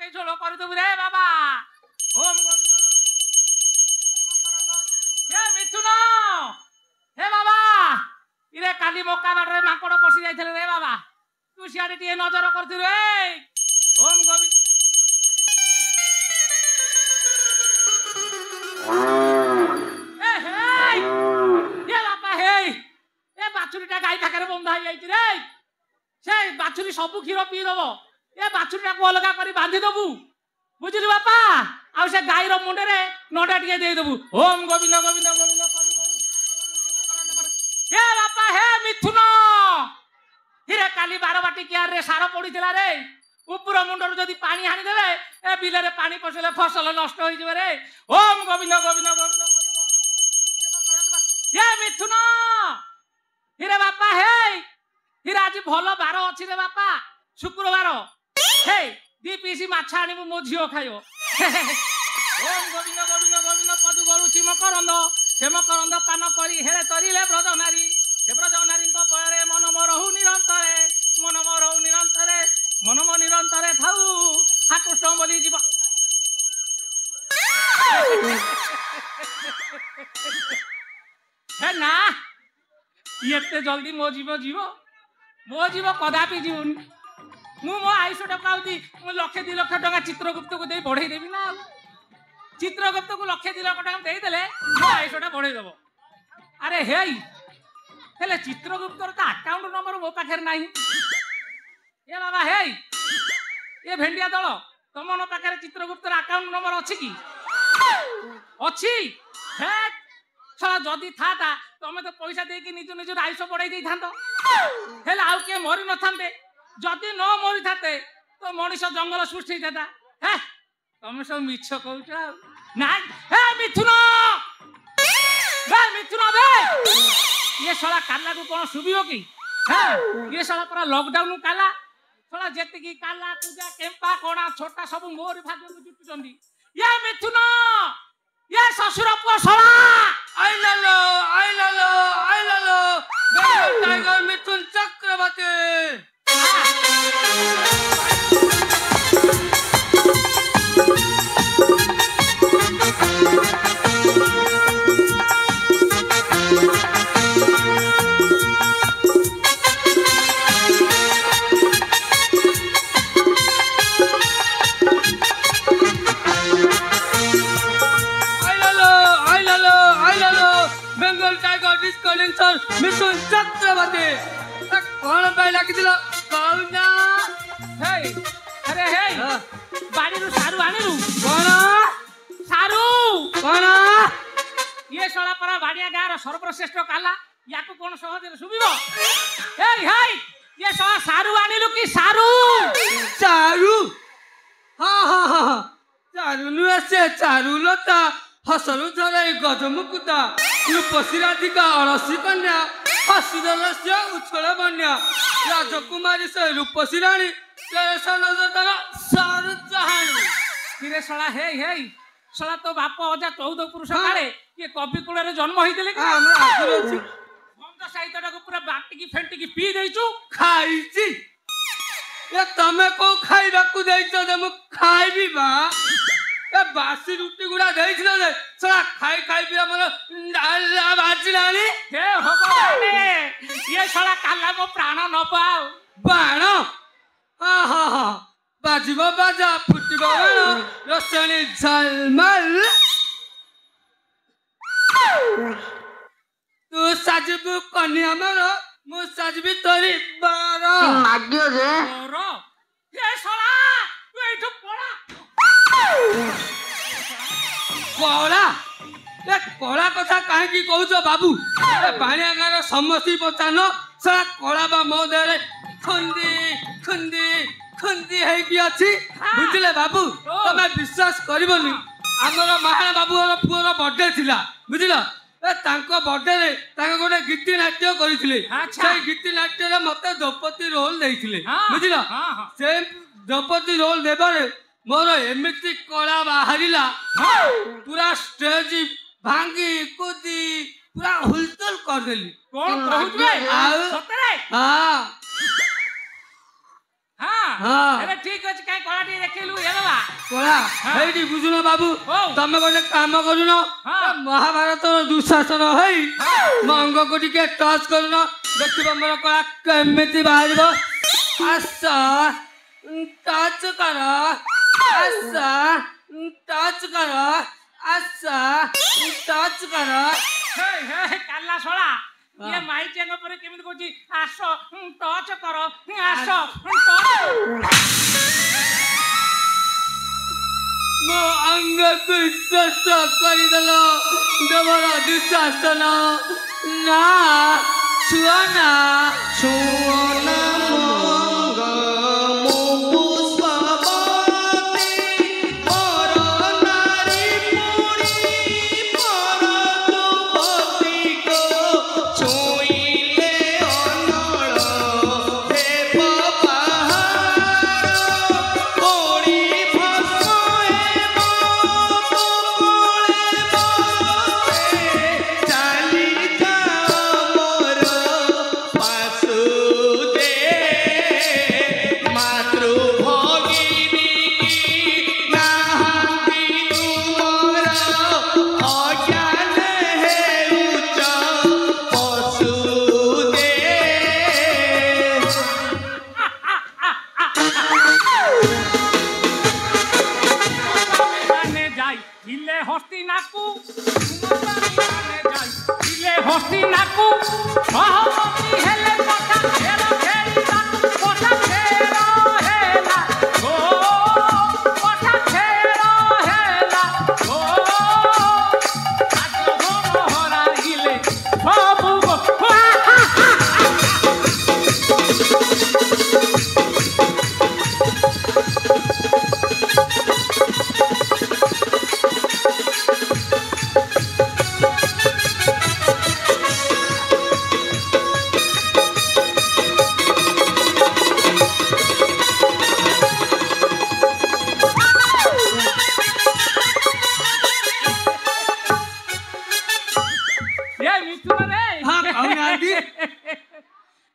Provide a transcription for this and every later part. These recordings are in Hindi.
ଟିକେ ଝୋଳ କରିଦେବୁ ରେ ବାବା। ଓମ୍ ଗୋବିନ୍ଦ ହେ ମିଥୁନ ହେ ବାବା ଇରେ କାଲି ମକା ବାଟରେ ମାଙ୍କଡ ପଶି ଯାଇଥିଲେ ରେ ବାବା ତୁ ସିଆଡେ ଟିକେ ନଜର କରିଥିଲୁ ରେ। ଓମ୍ ଗୋବିନ୍ଦ बाछुरीटा गाई पाखे बंधा हो जाए बाछुरी सब क्षीर पीदब ए बाछुरीटा को अलग कर बांधी दबू बुझिल बापा आ से गाईर मुंडे नडा टे देदेबू। ओम गोविंद गोविंद गोविंद हे बापा हे मिथुन हिरे काली बारबाटी कियार रे सार पड़ीला रे ऊपर मुंडर जदि पानी हाणीदेवे ए बिल रे पानी पशिले फसल नष्ट हो जाए रे। ओम गोविंद गोविंद गोविंद हे मिथुन हिरे बापा हे हिरे आज भल बार अच्छी रे बापा शुक्रवार हे दी पीसी माछ आनिबु मो झियो खाइबो। ओम गोविंद गोविंद गोविंद पदु गरुची मकरंद से मकरंद पान करी हेरे तरिले ब्रजनारी हे ब्रजनारी पयरे मन मोरहु निरंतरे मन मोरहु निरंतरे मन मो निरंतरे थाउ हा कृष्ण बोली जीव हे ना ये जल्दी मो जीव कदापि जीवन मु मो आयुषटा पाऊँ लक्षे 2 लाख टका चित्रगुप्त को दे बढ़े देवी ना चित्रगुप्त को लक्षे 2 लाख टका देदेले मो आयुषटा बढ़ेदेव। अरे हे चित्रगुप्तर तो अकाउंट नंबर मो पाखे ना ये बाबा हे ये भेंडिया दल तुम मन पाखे चित्रगुप्तर अकाउंट नंबर अच्छी कि अच्छी हे साला जदि था तमें तो पैसा देकी निज निज आयुष बढ़ाई दे था आउ किए मरी न था जदि न मरी थाते तो मनीष जंगल सृष्टि होता है तुम सब मिछ कह ना मिथुन मिथुन ये साला काला को कौन शुभ कि ये साला पूरा लॉकडाउन काला साला जेतिकी काला पूजा केम्पा कोणा छोटा सब मोर भाग्य को जुटुचंदी ये मिथुन ये ससुर पुआ साला आई लालो टाइगर मिथुन चक्रवर्ती मिथुन चक्रवर्ती कौन पाई लगी कहना अरे हे बाड़ी सारू आनिलु कौन सारू कौन ये साला परा बाड़िया गाँव सर्वश्रेष्ठ काला या कौन सहज शुभिबो हे ये साला सारू आनिलु कि सारू चारू हाँ चारू नुहे से चारू लता हसरु झरे गजमुकुता रूपसी राधिका अड़सी कन्या हसीदल से उछल बन्या राजकुमारी से रूपसी रानी किरे साला हे साला तो बाप अजा 14 पुरुष काले ये कवि कूल जन्म होइतले कि बंद साहित्य को पूरा बाटिकी फेंटिकी पी देइछु खाइछि ए तमे को खाइबा को देइछो जे मु खाइबी बा ए बासी रुटी गुडा देइछलो जे साला खाई भी हमर डाला बाजिलानी हे भगवान ये साला काला को प्राण न पाओ बाण हाँ बाजिबो बाजा फुटिबो रसनी झलमल तू साजबु कन्या मोर मु साजबी तोरी बार माग्यो रे मोर ये साला तू एठो पड़ा कला ए कला कथा कहीं कौच बाबू पाणिया गाँव समस्ती पचान सारा कला बा मो देह खुंदी खुंदी खुंदी है बुझे बाबू तुम विश्वास करबनी आमर महान बाबू पुअर बर्थडे थिला बुझल बर्थडे गोटे गीति नाट्य करते गीति नाट्य मत द्रौपदी रोल देते बुझल से द्रौपदी रोल देवे मोर एमती कला बाहरिला पूरा स्टेज भांगी कूदी पूरा हुलचुल करदेली कौन कहूत बे सतरे हां हां हाँ। ଏବେ ଠିକ ଅଛି କାଇଁ କଳା ଟିକେ ଦେଖେଇଲୁ ଏ ବାବା କଳା ହଁ। ହେଇଟି ବୁଝୁନ ବାବୁ ହଉ। ତମେ ଗୋଟେ କାମ କରୁନ ହଁ। ମହାଭାରତର ଦୁଃଶାସନ ହେଇ ମୋ ଅଙ୍ଗକୁ ଟିକେ ଟଚ୍ କରୁନ ଦେଖିବ ମୋର କଳା କେମିତି ବାହାରିବ ଆସ ଟଚ୍ କର ଆସ ଟଚ୍ କର ଆସ ଟଚ୍ କର ହେ ହେ କାଲା ଶଳା ହଁ। ଇଏ ମାଇଚିଆଙ୍କ ପରେ କେମିତି କହୁଛି ଆସ ଟଚ୍ କର ଆସ ଟଚ୍ ମୋ ଅଙ୍ଗକୁ ସ୍ପର୍ଶ କରିଦେଲ ଦେବର ଦୁଃଶାସନ ନା ଛୁଅ ନା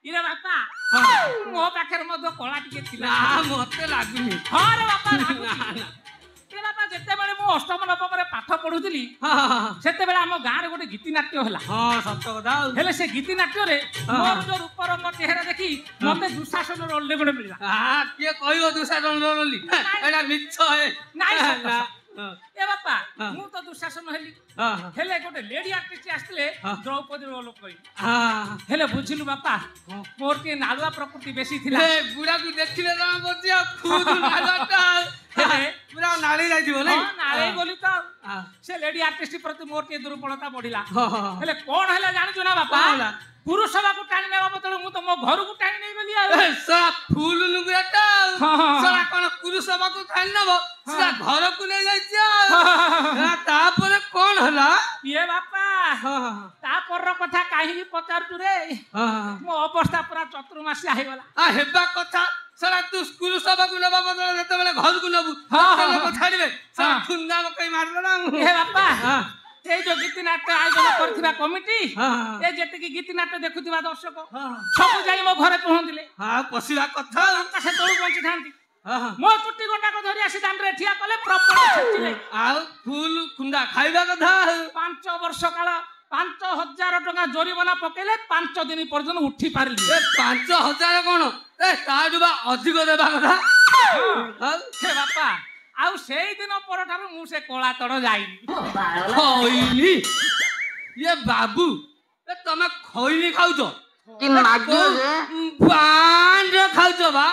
ଇରେ ବାପା ମୋ ପାଖରେ ମଧ୍ୟ କଳା ଟିକେ ଥିଲା ମତେ ଲାଗୁନି ହଁ ରେ ବାପା ବାପା ଯେତେବେଳେ ମୁଁ ଅଷ୍ଟମ ନବମରେ ପାଠ ପଢୁଥିଲି ସେତେବେଳେ ଆମ ଗାଁରେ ଗୋଟେ ଗୀତି ନାଟ୍ୟ ହେଲା ହଁ ସତ କଥା ହେଲେ ସେ ଗୀତି ନାଟ୍ୟରେ ମୋର ଯୋଉ ରୂପ ରଙ୍ଗ ଚେହେରା ଦେଖି ମତେ ଦୁଃଶାସନ ରୋଲରେ ଗୋଟେ ମିଳିଲା କିଏ କହିବ ଦୁଃଶାସନ ରୋଲ ଏଇଟା ମିଛ ନାଇଁ ଏ ବାପା ମୁଁ ତ ଦୁଃଶାସନ ହେଲି ହେଲେ ଗୋଟେ ଲେଡି ଆର୍ଟିଷ୍ଟ ଆସିଥିଲେ ଦ୍ରୌପଦୀ ରୋଲ କରି ହେଲେ ବୁଝିଲୁ ବାପା ମୋର ଟିକେ ନାଳୁଆ ପ୍ରକୃତି ବେଶୀ ଥିଲା ବୁଢାକୁ ଦେଖିଲେ ଜଣା ପଡୁଛି ପୁରା ନାଳି ଯାଇଥିବ ନାଳେଇ ବୋଲି ତ ସେ ଲେଡି ଆର୍ଟିଷ୍ଟ ପ୍ରତି ମୋର ଟିକେ ଦୁର୍ବଳତା ବଢିଲା ହେଲେ କଣ ହେଲା ଜାଣିଛୁ ନା ବାପା ପୁରୁଷ ବାବୁ ଟାଣି ନେବା ବଦଳ ମୁଁ ତ ମୋ ଘରକୁ ଟାଣି ନେଇଗଲି ଫୁଲ ଲୁଗାଟା କଣ ପୁରୁଷ ବାବୁ ଟାଣି ନବ ଘରକୁ ନେଇ ଯାଇଛି ତାପରେ କଣ ହେଲା ଇଏ ବାପା ତାପର କଥା କାହିଁକି ପଚାରୁଛୁ ରେ ମୋ ଅବସ୍ଥା ପୁରା ଚତୁର୍ମାସିଆ ହେଇଗଲା ହେବା କଥା ସାରା ତୁ ସ୍କୁଲ ସଭାକୁ ନେବା ବଦଳ ଯେତେବେଳେ ଘରକୁ ନେବୁ ଛାଡିବେ ଖୁନ୍ଦା ପକେଇ ମାରିଦେଲା ବାପା এই যে গীতি নাট্য আয়োজন করথিবা কমিটি এই যেতিকি গীতি নাট্য দেখুথিবা দর্শক সব যাই মো ঘরে পৌঁছিলে পশিবা কথা সে তলু বঞ্চি থাନ୍ତି মো চুটি গন্ডাক ধরি আসি দাଣ୍ଡରେ ঠিয়া কলে প্রপর ଛେଚିলে ଆଉ ଫୁଲ ଖୁନ୍ଦା ଖାଇବା କଥା 5 ବର୍ଷ କାଳ 5000 ଟଙ୍କା ଜରିମାନା ପକେଇଲେ 5 ଦିନ ପର୍ଯ୍ୟନ୍ତ ଉଠି ପାରିଲି 5000 କଣ ତାଠୁ ବା ଅଧିକ ଦେବା କଥା ହେ ବାପା ଆଉ ସେଇ ଦିନ ପରଠାରୁ ମୁଁ ସେ କଳା ତଳ ଯାଇନି ଖଇନି ଇଏ ବାବୁ ତମେ ଖଇନି ଖାଉଛ ବାଣ୍ଡ ଖାଉଛ ବା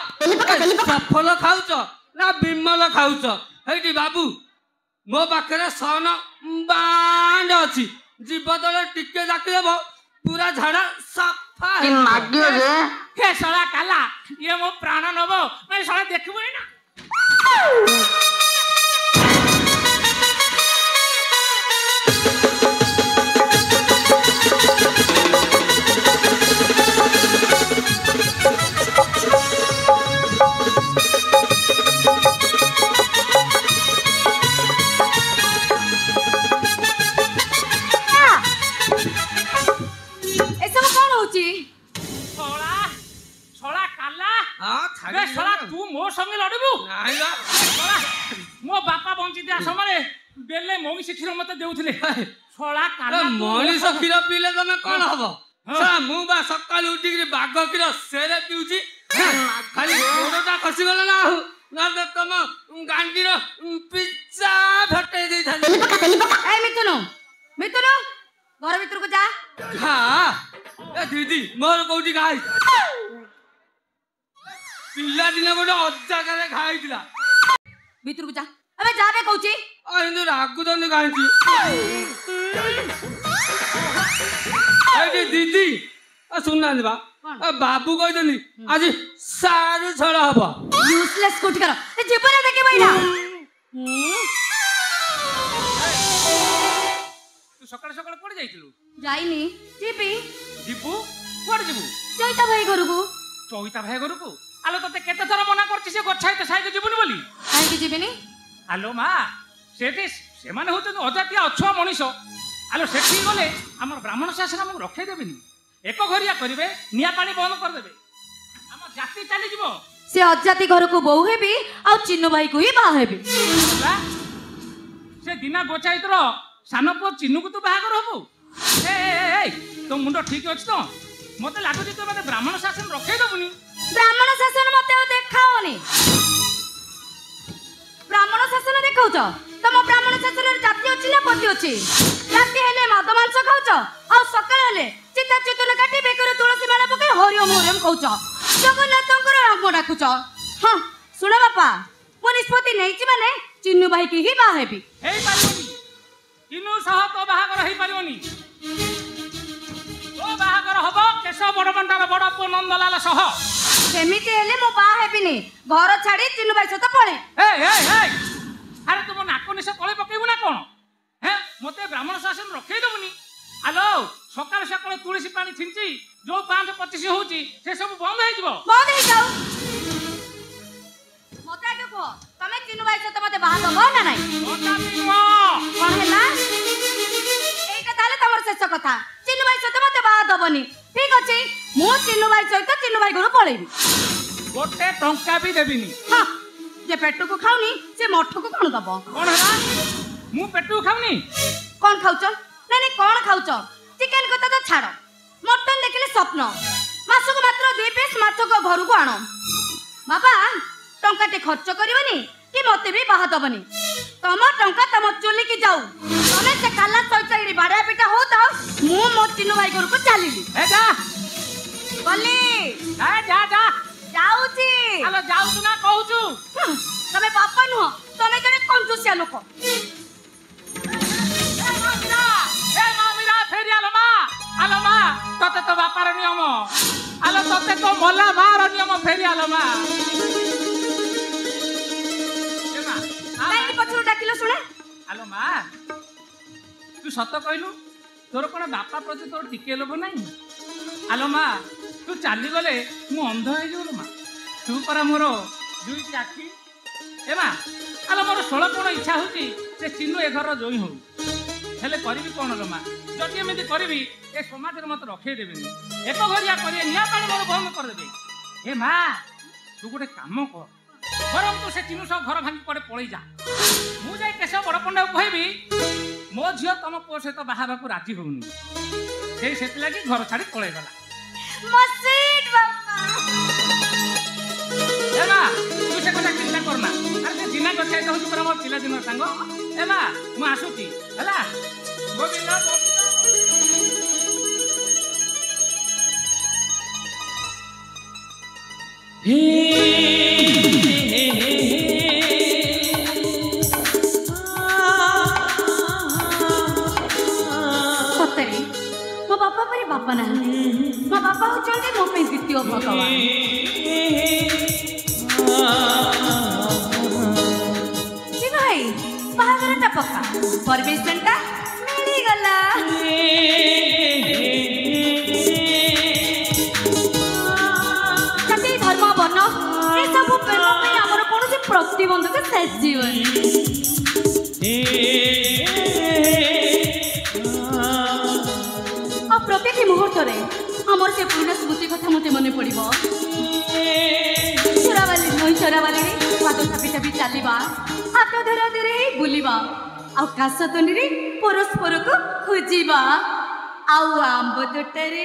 ସଫଲ ଖାଉଛ ନା ବିମଲ ଖାଉଛ ହେଇଟି ବାବୁ ମୋ ପାଖରେ ସନ ବାଣ୍ଡ ଅଛି ଜୀବ ତଳେ ଟିକେ ଜାକିଦେବ ପୁରା ଝାଡା ସଫା ହେ ଶଳା କାଲା ଇଏ ମୋ ପ୍ରାଣ ନବ ଶଳା ଦେଖିବୁ ନା বে ଶଳା ତୁ ମୋ ସଙ୍ଗେ ଲଢିବୁ ନାଇଁ ବା ଶଳା ମୋ ବାପା ବଞ୍ଚିଥିବା ସମୟରେ ବେଲେ ମଇଁଷି କ୍ଷୀର ମତେ ଦେଉଥିଲେ ଶଳା କାଲା ମଣିଷ କ୍ଷୀର ପିଇଲେ ତମେ କଣ ହବ ମୁଁ ବା ସକାଳୁ ଉଠିକି ବାଘ କ୍ଷୀର ସେରେ ପିଉଛି ଖାଲି ଗୋଡଟା ଖସିଗଲା ନା ଆଉ ନହେଲେ ତମ ଗାଣ୍ଡିର ପିଚା ଫଟେଇ ଦେଇଥାନ୍ତି। ମିଥୁନ ମିଥୁନ ଘର ଭିତରକୁ ଯା। ଘା ଦିଦି ମୋର କୋଉଠି ଘା ପିଲାଦିନ ଗୋଟେ ଅଜାଗାରେ ଘା ହେଇଥିଲା। ଭିତରକୁ ଯା ଏବେ ଯାବେ କହୁଛି ଏମିତି ରାଗୁଛନ୍ତି କାହିଁକି ଏଇଠି ଦିଦି ଶୁଣୁନାହାନ୍ତି ବା ବାବୁ କହିଛନ୍ତି ଆଜି ସାରୁ ଛଡା ହବ ୟୁଜଲେସ୍ କୋଠିକାର ଏ ଜୀବନ ଦେଖିବ ଏଇନା। ତୁ ସକାଳେ ସକାଳେ କୁଆଡେ ଯାଇଥିଲୁ? ଯାଇନି ଯିବି। ଯିବୁ କୁଆଡେ ଯିବୁ? ଚୈତା ଭାଇ ଘରକୁ। ଚୈତା ଭାଇ ଘରକୁ? ଆଲୋ ତତେ କେତେ ଥର ମନା କରିଛି ସେ ଗଛ ଏତେ ସାଇକେ ଯିବୁନି ବୋଲି? କାହିଁକି ଯିବିନି? ଆଲୋ ମା ସେଠି ସେମାନେ ହଉଛନ୍ତି ଅଜାତିଆ ଅଛୁଆ ମଣିଷ। ଆଲୋ ସେଠି ଗଲେ ଆମର ବ୍ରାହ୍ମଣ ଶାସନ ଆମକୁ ରଖେଇ ଦେବେନି ଏକ ଘରିଆ କରିବେ ନିଆଁ ପାଣି ବନ୍ଦ କରିଦେବେ ଆମ ଜାତି ଚାଲିଯିବ। ସେ ଅଜାତି ଘରକୁ ବୋହୁ ହେବି ଆଉ ଚିନ୍ନୁ ଭାଇକୁ ହିଁ ବାହା ହେବି। ସେ ଦିନା ଗୋଚାଇତର ସାନ ପୁଅ ଚିନ୍ନୁକୁ ତୁ ବାହାଘର ହବୁ? ତୋ ମୁଣ୍ଡ ଠିକ ଅଛି ତ? ମତେ ଲାଗୁଛି ତୁ ମତେ ବ୍ରାହ୍ମଣ ଶାସନ ରଖେଇ ଦେବୁନି। ବ୍ରାହ୍ମଣ ଶାସନ ମତେ ଆଉ ଦେଖାଅନି। ବ୍ରାହ୍ମଣ ଶାସନ ଦେଖାଉଛ? ତମ ବ୍ରାହ୍ମଣ ଶାସନରେ ଜାତି ଅଛି ନା ପତି ଅଛି? ଜାତି ହେଲେ ମଦ ମାଂସ ଖାଉଛ ଆଉ ସକାଳ ହେଲେ ଚିତା ଚିତନ କାଟି ବେକରେ ତୁଳସୀ ମାଳ ପକାଇ ହରିଓମ ହରିଓମ କହୁଛ ଜଗନ୍ନାଥଙ୍କର ନାମ ଡାକୁଛ। ହଁ ଶୁଣ ବାପା ମୁଁ ନିଷ୍ପତ୍ତି ନେଇଛି ମାନେ ଚିନ୍ନୁ ଭାଇକି ହିଁ ବାହା ହେବି। ହେଇପାରିବନି ଚିନ୍ନୁ ସହ ତୋ ବାହାଘର ହେଇପାରିବନି। ତୋ ବାହାଘର ହବ କେଶ ବଡମଣ୍ଡାର ବଡ ପୁଅ ନନ୍ଦଲାଲ ସହ। ସେମିତି ହେଲେ ମୁଁ ବାହା ହେବିନି ଘର ଛାଡି ଚିନ୍ନୁ ଭାଇ ସହିତ ପଳେ। ଆରେ ତୁମ ନାକ ନିଶ ତଳେ ପକେଇବୁ ନା କଣ? ମତେ ବ୍ରାହ୍ମଣ ଶାସନ ରଖେଇ ଦେବୁନି। ଆଲୋ ସକାଳୁ ସକାଳୁ ତୁଳସୀ ପାଣି ଛିଞ୍ଚି ଯୋଉ 5-25 ହଉଛି ସେ ସବୁ ବନ୍ଦ ହେଇଯିବ। ବନ୍ଦ ହେଇଯାଉ। ମତେ ଆগে କୁହ ତମେ ଚିନ୍ନୁ ଭାଇ ସହିତ ମତେ ବାହା ଦବ ନା ନାଇଁ? କଣ ହେଲା? এইটা তাহলে তোমার শেষ কথা। চিন্নু ভাই সହିତ মতে বাହା দবনি। ঠিক আছে ମୁଁ চিন্নু ভাই সହିତ চিন্নু ভাই ঘর পଳେଇବି। ଗୋଟେ ଟଙ୍କା ବି ଦେବିନି। ହଁ ଯେ ପେଟକୁ ଖାଉନି ସେ ମଠକୁ କଣ ଦବ? କଣ ହେଲା? ମୁଁ ପେଟକୁ ଖାଉନି? କଣ ଖାଉଛ? ନାଇଁ ନାଇଁ କଣ ଖାଉଛ? ଚିକେନ କଥା ତ ଛାଡ଼ ମଟନ ଦେଖିଲେ ସ୍ୱପ୍ନ। ମାସକୁ ମାତ୍ର 2 ପିସ୍ ମାଛକୁ ଘରକୁ ଆଣ। ବାବା ଟଙ୍କାଟେ ଖର୍ଚ୍ଚ କରିବନି କି ମତେ ବି ବାହା ଦବନି। ତମ ଟଙ୍କା ତମ ଚୁଲିକି ଯାଉ। ତମେ ସେ କାଲା ସହିତ ଏଠି ବାଡିଆ ପିଟା ହଉଥାଅ ମୁଁ ମୋ ଚିନ୍ନୁ ଭାଇ ଘରକୁ ଚାଲିଲି। ଯା ଗଲି। ଯା ଯା ଯାଉଛି। ଆଲୋ ଯାଉଛୁ ନା କହୁଛୁ? ତମେ ବାପା ନୁହଁ ତମେ ଜଣେ କଞ୍ଜୁସିଆ ଲୋକ। ଆଲୋ ମା ତତେ ତ ବାପାର ନିୟମ। ଆଲୋ ତତେ ତ ମଲା ମାର ନିୟମ ଫେରି ଆଲୋ ମା। କାହିଁକି ପଛରୁ ଡାକିଲ ଶୁଣେ? ଆଲୋ ମା ତୁ ସତ କହିଲୁ ତୋର କଣ ବାପା ପ୍ରତି ତୋର ଟିକେ ଲୋଭ ନାହିଁ? ଆଲୋ ମା ତୁ ଚାଲିଗଲେ ମୁଁ ଅନ୍ଧ ହେଇଯିବୁ ଲୋ ମା। ତୁ ପରା ମୋର 2ଟି ଆଖି। ଏ ମା ଆଲୋ ମୋର 16 ଇଚ୍ଛା ହଉଛି ସେ ଚିନ୍ନୁ ଏ ଘରର ଜୋଇଁ ହଉ। ହେଲେ କରିବି କଣ ଲୋ ମା? ଯଦି ଏମିତି କରିବି ଏ ସମାଜରେ ମତେ ରଖେଇ ଦେବେନି। ଏକ ଘରିଆ କରିବେ ନିଆଁ ପାଣି ମୋର ବନ୍ଦ କରିଦେବେ। ଏ ମା ତୁ ଗୋଟେ କାମ କର ବରଂ ତୁ ସେ ଚିନ୍ନୁ ସହ ଘର ଭାଙ୍ଗି ପଡେ ପଳେଇ ଯା। ମୁଁ ଯାଇ କେଶ ବଡ ପଣ୍ଡାକୁ କହିବି ମୋ ଝିଅ ତମ ପୁଅ ସହିତ ବାହା ହେବାକୁ ରାଜି ହଉନି। ସେଥିଲାଗି ଘର ଛାଡି ପଳେଇଗଲା। ଏ ମା ତୁ ସେ କଥା ଚିନ୍ତା କରନା। ଆରେ ସେ ଦିନା ଗଛାଇତ ହଉଛି ପୁରା ମୋ ପିଲାଦିନ ସାଙ୍ଗ। ଏ ମା ମୁଁ ଆସୁଛି ହେଲା। ଗୋବିନ୍ଦ ସତରେ ମୋ ବାପା ପରି ବାପା ନାହାନ୍ତି। ମୋ ବାପା ହଉଛନ୍ତି ମୋ ପାଇଁ ଦ୍ୱିତୀୟ ଭଗବାନ। ଭାଇ ବାହାଘରଟା ପକ୍କା ପରମିଶନଟା ମିଳିଗଲା। ଜାତି ଧର୍ମ ବର୍ଣ୍ଣ ଏସବୁ ପ୍ରେମ ପାଇଁ ଆମର କୌଣସି ପ୍ରତିବନ୍ଧକ ଶେଷ ଯିବନି। ଆଉ ପ୍ରତିଟି ମୁହୂର୍ତ୍ତରେ ଆମର ସେ ପୁରୁଣା ସ୍ମୃତି କଥା ମତେ ମନେ ପଡିବ। ଚାଲିବା ହାତ ଧରା ଧରି ବୁଲିବା ଆଉ କାଶ ତଣ୍ଡିରେ ପରସ୍ପରକୁ ଖୋଜିବା ଆଉ ଆମ୍ବ ତୋଟାରେ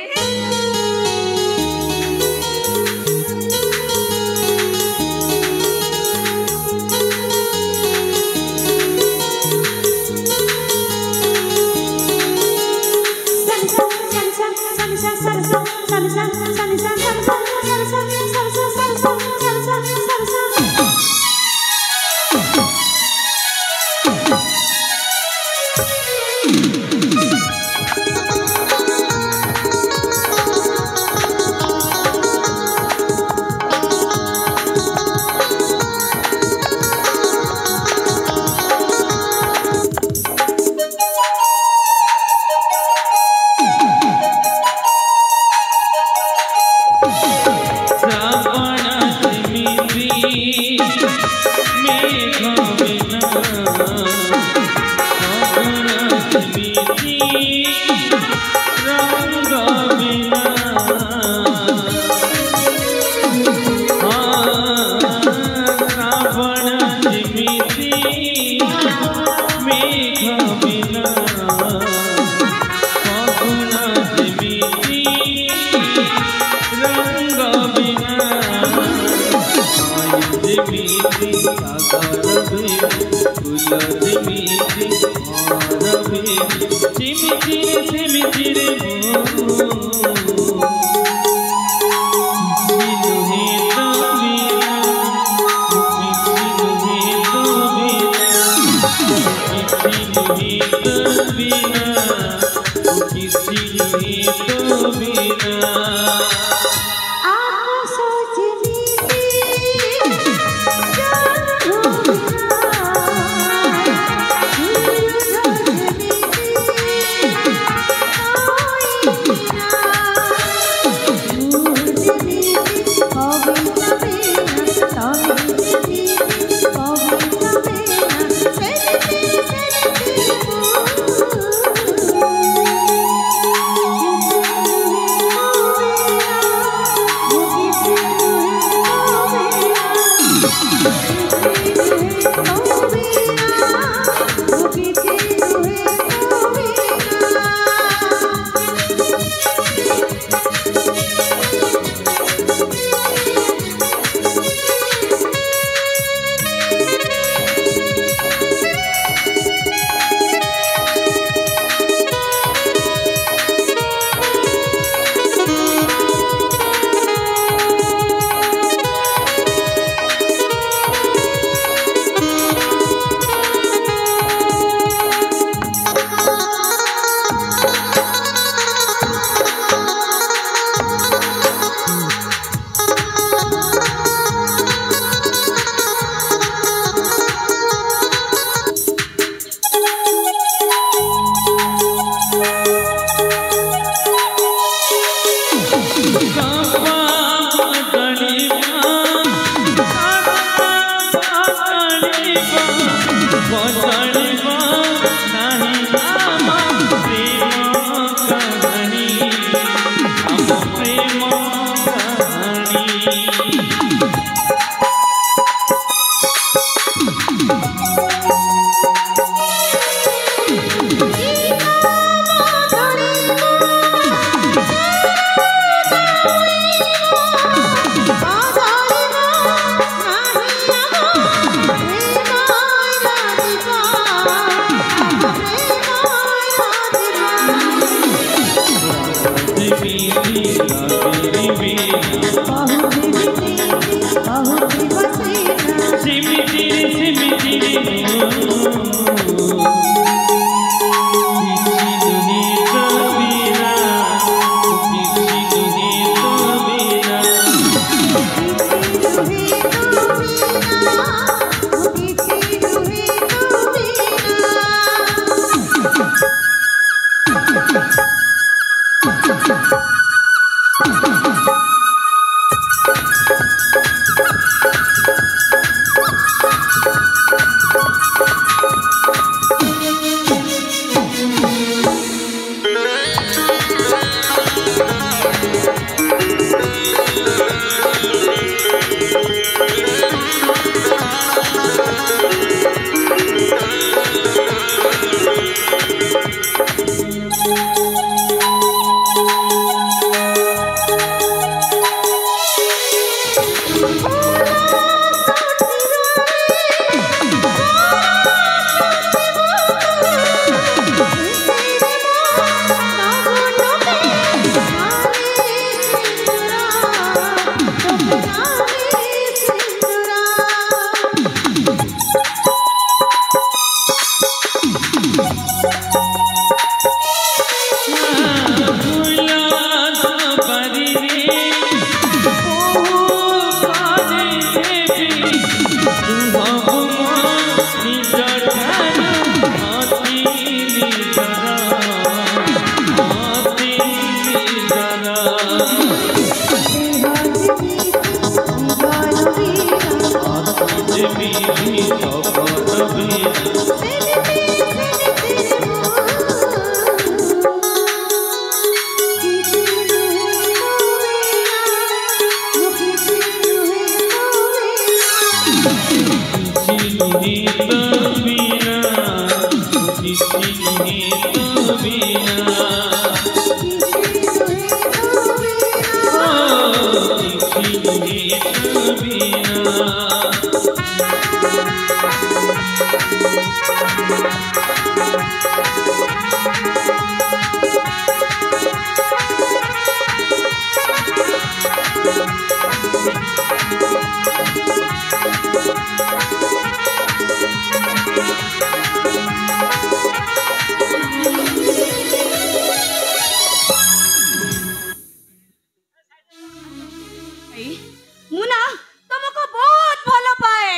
मुना तुमको बहुत भलो पाए,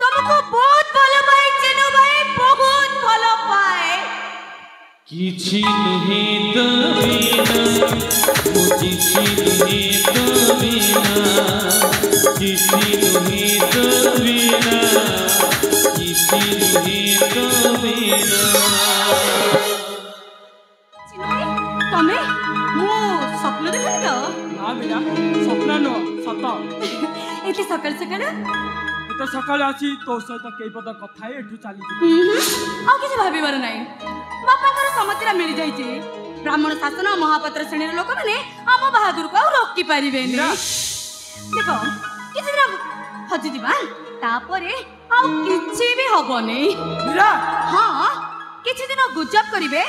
तुमको बहुत भलो पाए चिनू भाई, बहुत भलो पाए। किछि नहीं तो बिना किछि नहीं तो बिना किछि नहीं तो बिना किछि नहीं तो बिना। चिनू भाई तमे मु स्वप्न देखली तो ना बिना स्वप्न नो सत एते सकाळ सकाळ तो सकाळ आसी तो सहित केई पद कथा एठू चली आ किछ भाबिबार नाही। बापाकर समतिरा मिल जाइछे, ब्राह्मण शासन महापात्र श्रेणी लोक माने हम बहादुर को रोकी पारिबेनी। देखो किछ दिन हजि दिबा तापरे आ किछि भी हबनी। मीरा हां किछ दिन गुजब करिवे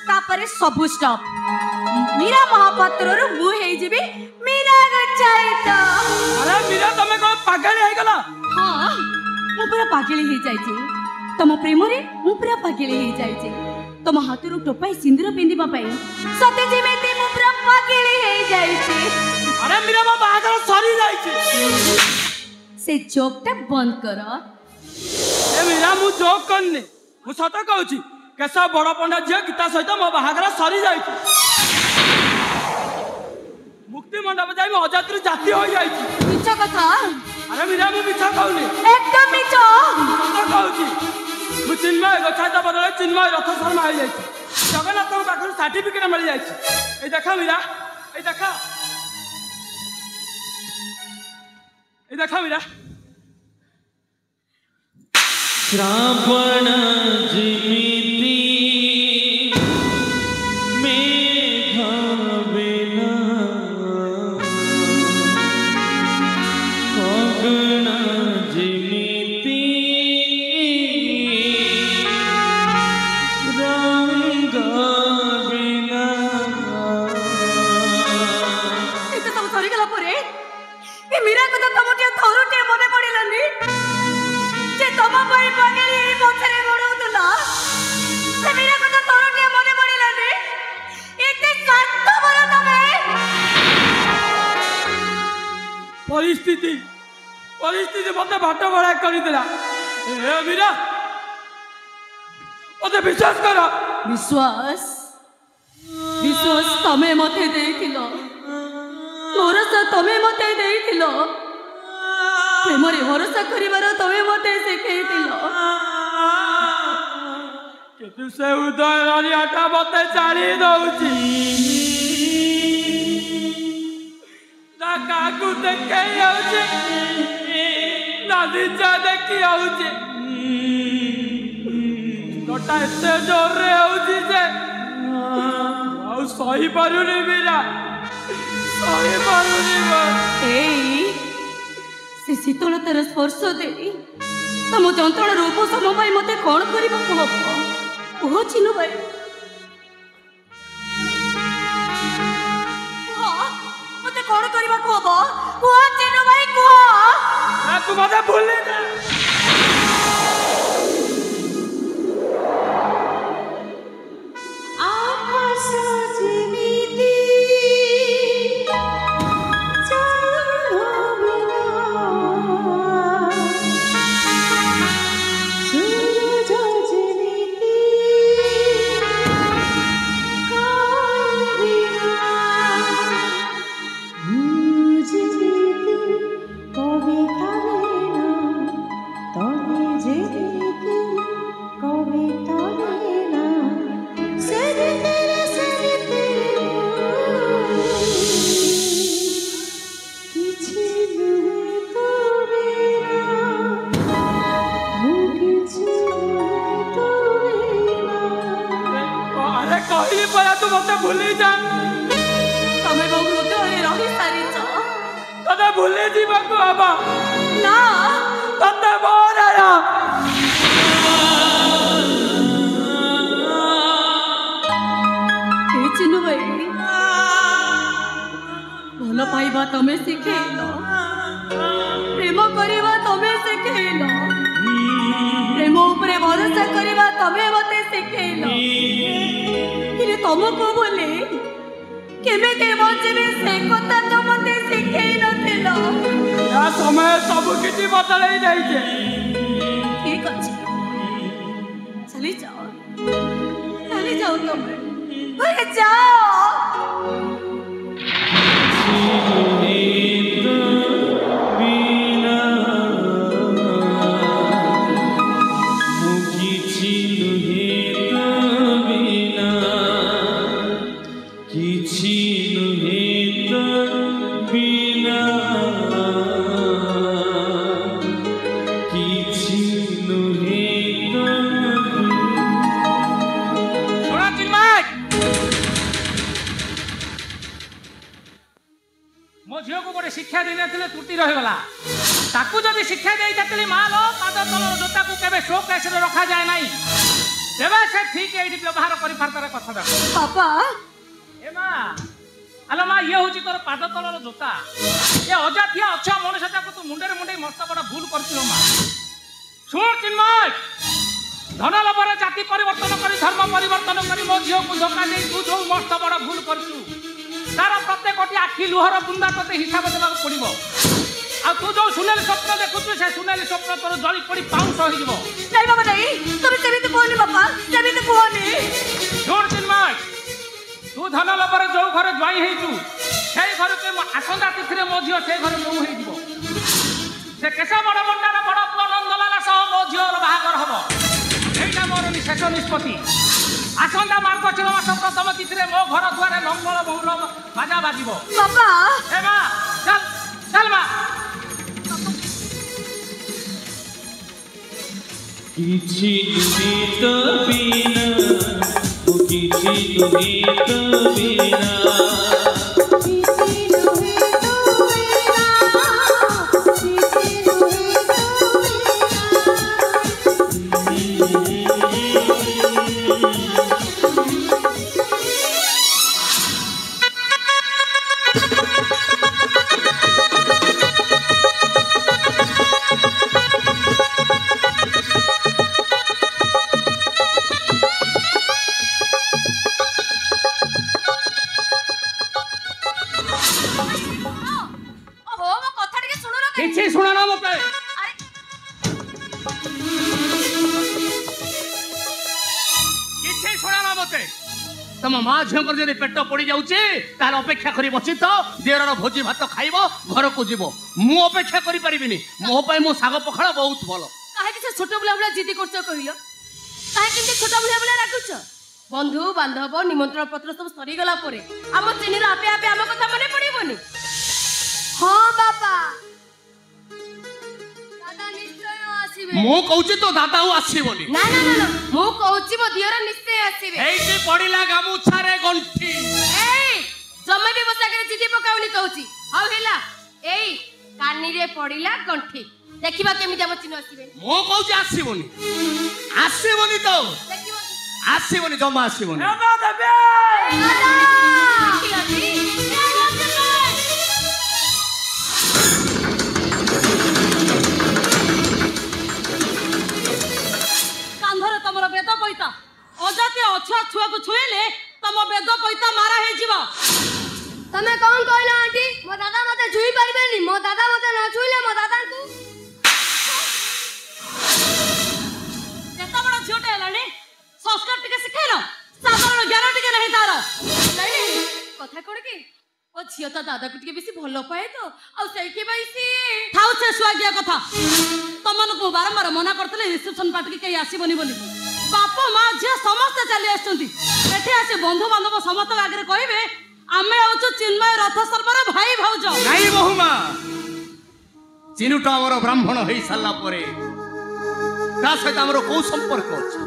तापरे सब स्टॉप। मीरा महापात्र रो मु हेइ जिबी मीरा गचाइत। अरे मीरा तमे को पागल हे गला? हां मु पूरा पागल हे जाइछे, तम प्रेम रे मु पूरा पागल हे जाइछे। तम हाथरू टोपाई सिंदूर पिंदिबा पई सते जेमेते मु पूरा पागल हे जाइछे। अरे मीरा मो बागर सरी जाइछे। से जोकटा बंद कर। ए मीरा मु जोक करनी, मु सत कहूची केसा बड़ पंडा जे गीता सहित मो बागर सरी जाइछे। मुक्ति मंडप जाई मो अजात्री जाति होई जाइछे। मिछ कथा। अरे मीरा मु मिछ कहूनी, एकदम मिछ। सत कहूची मु चिन्मय गछाता बदले चिन्मय रथ शर्मा होई जाइछे। जगन्नाथ को पाखर सर्टिफिकेट मिल जाइछे। ए देखा मीरा, ए देखा, ए देखा मीरा। श्रावण जिमिति मेघ बिना गगन जिमिति रंग बिना। एते सब सरी गला परे ए मीरा को तो तमटिया थरुटे मने पडिलानी जे तमा पई पागेली ए पछरे गोडौतला। से मीरा को तो थरुटे मने पडिलानी एते स्वार्थ बरो तमे। परिस्थिति परिस्थिति मत भाट बड़ा कर दिला। ए मीरा मते विश्वास कर। विश्वास विश्वास तमे मते देइथिलो, भरोसा तमे मते देइथिलो, प्रेमरे भरोसा करिवार तमे मते सिखेइथिलो। केतु से उदय रनियाटा मते चाली दउची ना काकू देखे आउची ना दिजा देखी आउची। गोटा एते जोर रे आउची जे आउ सही पारुनी मीरा, सही पारुनी बा। एई से शीतलतार स्पर्श देई तम जंत्रण रूप समय मते कौन करिबा कहब ओ चिनु भाई। मते कौन करिबा कहब ओ चिनु भाई कह। तू मते भूली जा। आकाश जिमिति चांद बिना सूरज जिमिति काल बिना। भूली जीवाको हबा ना तते मोराया ए चिन्नु भाई भल पाइबा तमे शिखेल प्रेम करिबा तमे शिखेल प्रेम उपरे भरोसा करिबा तमे मते शिखेल कि तुमको बोले केमिति बचिबे से कथा तो मते शिखेई नथिल या समय सब किछि बदलै जाइछे ठीक अछि चली जाओ तुम भाई जाओ मो झील को गोटे शिक्षा दे नथिले त्रुटि रहीगला ताकू जदि शिक्षा दे जातली मालो पाद तलर जोता को केबे शो केस रे रखा जाय नाही तेबे से ठीक एडी व्यवहार करि फारतार कथा दा पापा ए मा आलो मा ये होची तोर पाद तलर जोता ए अजाथिया अच्छा मनुष्यटा को तू मुंडे मुंडे मस्त बड़ा भूल करथिलो मा सुन चिन्मय धन लबर जाति परिवर्तन करी धर्म परिवर्तन करी मो झील को धोखा दे तू जो मस्त बड़ा भूल करछु तार प्रत्येकटी आखि लुहर बुंदा तते हिसाब देबा पड़िबो आ तू जो सुनेली स्वप्न देखुछु से सुनेली स्वप्न तोर जळी पड़ी पाउंस होई जिवो नहीं बाबा नहीं तुम सेमिति कोनी बापा सेमिति कोनी छोड़ चिन्मय तू धन लबर जो घर ज्वाई हेइछु सेई घर के आसंदा तिथिरे मो झियो से घर मो हेइ जिवो से केसा बड़ बंडार बड़ पुआ नंदलाला सह मो झियोर बाहागर हबो एइटा मोर शेष निष्पत्ति आसंदा मार्गशीर मास प्रथम तिथिरे मो घर दुआरे मंगल बहुर बाजा बाजिबो बाबा ए मा चल चल मा किछि नुहे तो बिना ओ किछि नुहे तो बिना किछि सुनाना मते किछि सुनाना मते तम माँ झील जब पेट पड़ जाऊे तार अपेक्षा कर बची तो देवर भोजी भात खाइब घर को जीव मु अपेक्षा करि परिबिनी मो पई मो साग पखाळ बहुत भल काहे कि छोट बुला बुला जिद करछ कहिलो काहे कि छोट बुला बुला राखुछ बंधु बांधव निमंत्रण पत्र सब सरी गला परे हम चिनी आपे आपे हम कथा मने पड़िबोनी हां बाबा दादा निश्चय आसीबे मु कहूची तो दादा हु आसीबोनी ना ना ना मु कहूची मो दियर निश्चय आसीबे एइटी पडिला गामुछा रे गंठी एई जमे भी बसा करे जिदी पकाउनी कहूची हाउ हेला एई कानी रे पडिला गंठी देखिबा केमि जाबो चिनो आसीबे मु कहूची आसीबोनी आसीबोनी तो देखिबो आसीबोनी जमा आसीबोनी ना देबे दादा की आसी कांधरे तमर बेद पइता अजाती अछुआ छुआ को छुएले तम बेद पइता मारा हे जीव तमे कोन कहला आंटी मो दादा मते छुई परिबेनी मो दादा मते न छुइले मो दादा को एता बड़ा झोटे हेलानी संस्कार टिके सिखेलो साधारण ज्ञान टिके नहीं तार नहीं कथा कोड की ओ झियो ता दादा को टिके बेसी भलो पाए तो आ सेई के बैसी थाउ से सुआगिया कथा तमन को बारंबार मना करतले रिसेप्शन पार्टी के कई आसीबनी बोली बाप माँ झियो समस्त चली आछंती एठी आसे बंधु बांधव समस्त आगे कहबे आमे होछु चिन्मय रथ सर्वर भाई भौज नहीं बहुमा चिनुटा हमर ब्राह्मण होई साला परे ता सहित हमर को संपर्क अछि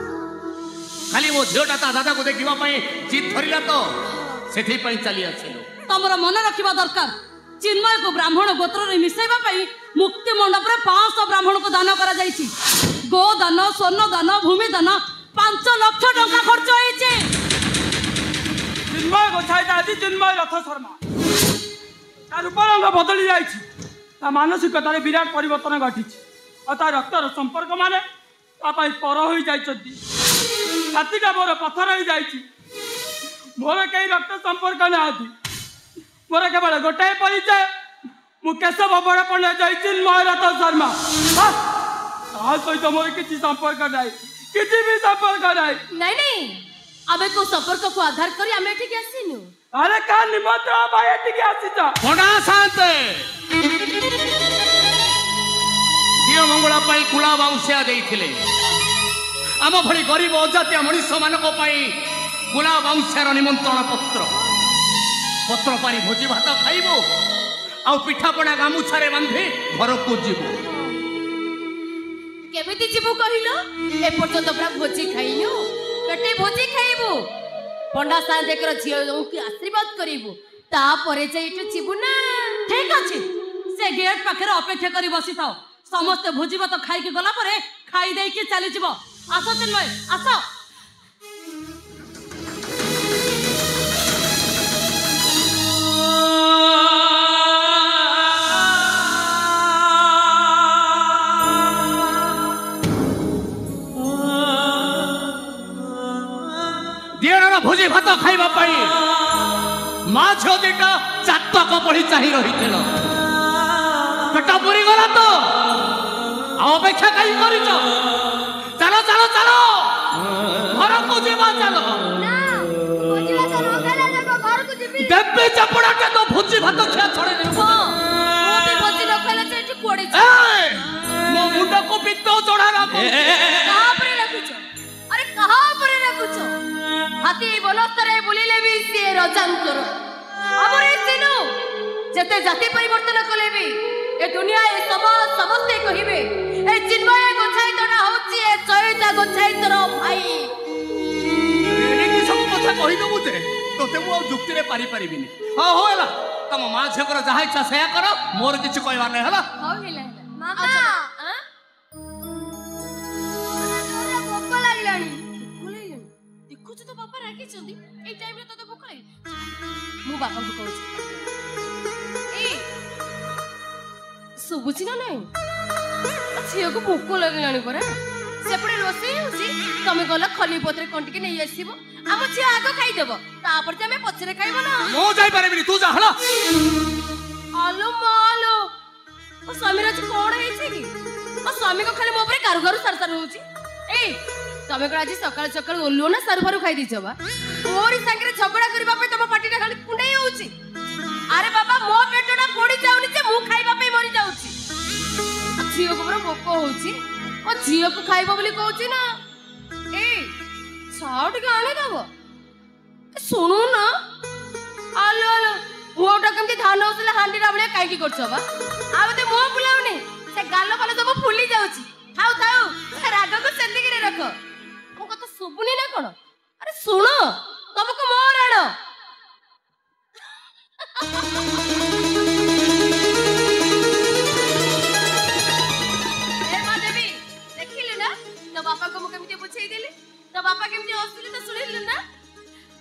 खाली वो झियोटा ता दादा को देखिबा पई जिद धरिला तो सेथि पई चली आछिलो तमर मन रखिबा दरकार चिन्मय को ब्राह्मण गोत्र रे मिसेबा पई मुक्ति मंडप रे 500 ब्राह्मण को दान करा जाईची। गो दान, स्वर्ण दान, भूमि दान 5 लाख टका खर्च होईचे। चिन्मय गोछाई दादी चिन्मय रथ शर्मा तार रूपरंग बदली जाईची। ता मानसिकतार विराट परिवर्तन घटिଛି और तार रक्तर संपर्क माने ता पई पर होई जाईछती। छातीटा मोर पत्थर होई जाईची। मोर कई रक्त संपर्क नाथी। मोर केवल गोटाए परिचय मु केशव बड़ पंडित जय चिन्मय रथ शर्मा। ता सहित मोर किछि संपर्क नाही, किछि भी संपर्क नाही। नहीं नहीं, अबे को संपर्क को आधार करी हमें ठीक आसीनु। अरे का निमंत्रण भाई ठीक आसीछ। बड़ा शांत दियो मंगला पाई कुला बाउसिया देइथिले। आम भली गरीब अजातीय मनुष्य मानक पाई कुला बाउसियार निमंत्रण पत्र पत्र पारी भोजी भात खाइबो आ पिठापଣା गामुछारे बांधि घर को जीवो। केमिति जीवो कहिलो? ए पर्यंत पूरा भोजी खाइनु, कटे भोजी खाइबो। पंडा साहेबकर झियो के आशीर्वाद करिबो, ता परे जाइटु जीवु ना। ठीक अछि, से गेट पाखरे अपेक्षा करी बसी थाओ। समस्त भोजी भात खाइ के गला परे खाइ देई के चली जीवो। आसो चिन्मय आसो। भोजी भात खाइबा पाई माँ झियो दिटा चातक पढ़ी चाही रही पेट पुरी गला तो अपेक्षा कहीं कर। चलो चलो चलो घर को जीवा चलो। देवी चपड़ाटे तो भोजी भात खिया छोड़े मो मुंड को पित्त चढ़ा हाथी बनस्तरे बुलिले भी से रजांतर हमरे सिनु जते जाति परिवर्तन कले भी ए दुनिया ए समस्ते कहिबे ए चिन्मय गोछाई तोरा होची ए चैता गोछाई तोरा भाई। एने की सब कथा कहि दबु जे तोते मु जुक्ति रे पारी परिबिनी। हां होला तम मां झकर जहा इच्छा सया करो, मोर किछ कहवा नै हला। हां हेला मामा हां तोरा भोक लागलानी। देखुछ तो बापा राखी चंदी ए टाइम रे तो भोक लागी। मु बापा को कहू ए सुबुची ना नहीं झियो को भोक लागलानी परा। सेपड़े रोसे होसी तमे गला खली पत्रे कंटी के नहीं आसीबो। हम झियो आगो खाई देबो, तापर जे हमें पछरे खाइबो ना। मो जाई पारेबिनी, तू जा हला। आलो मालो ओ स्वामी राज कोण हेछि की? ओ स्वामी को खाली मो ऊपर कारुगारु सरसर होछि। ए तमे को आज सकाळ सकाळ ओल्लो ना सरभरु खाई दिछो बा। ओरी संगे झगड़ा करबा पे तम पाटीटा खाली कुंडई होछि। अरे बाबा मो पेटडा पोडी जाउनी जे मु खाइबा पे मरि जाउछि। झियो को पूरा भोक होछि, ओ झियो को खाइबो बोली कहउछि ना। ए साउट के आने दबो सुनु ना। आलो आलो मोटा केमती धान होसला हांडी राबळे काई की करछो बा। आ मते मो बुलाउनी से गालो पालो सब फुली जाउछि। थाउ थाउ राग को सेंदी करे रखो। मो कत सुबुनी ना कोन? अरे सुनो तुमको मोर आणो। ए मां देवी देखिले ना तो बापा को मो केमती बुझाई देली, तो बापा केमती हसले तो सुनिले ना।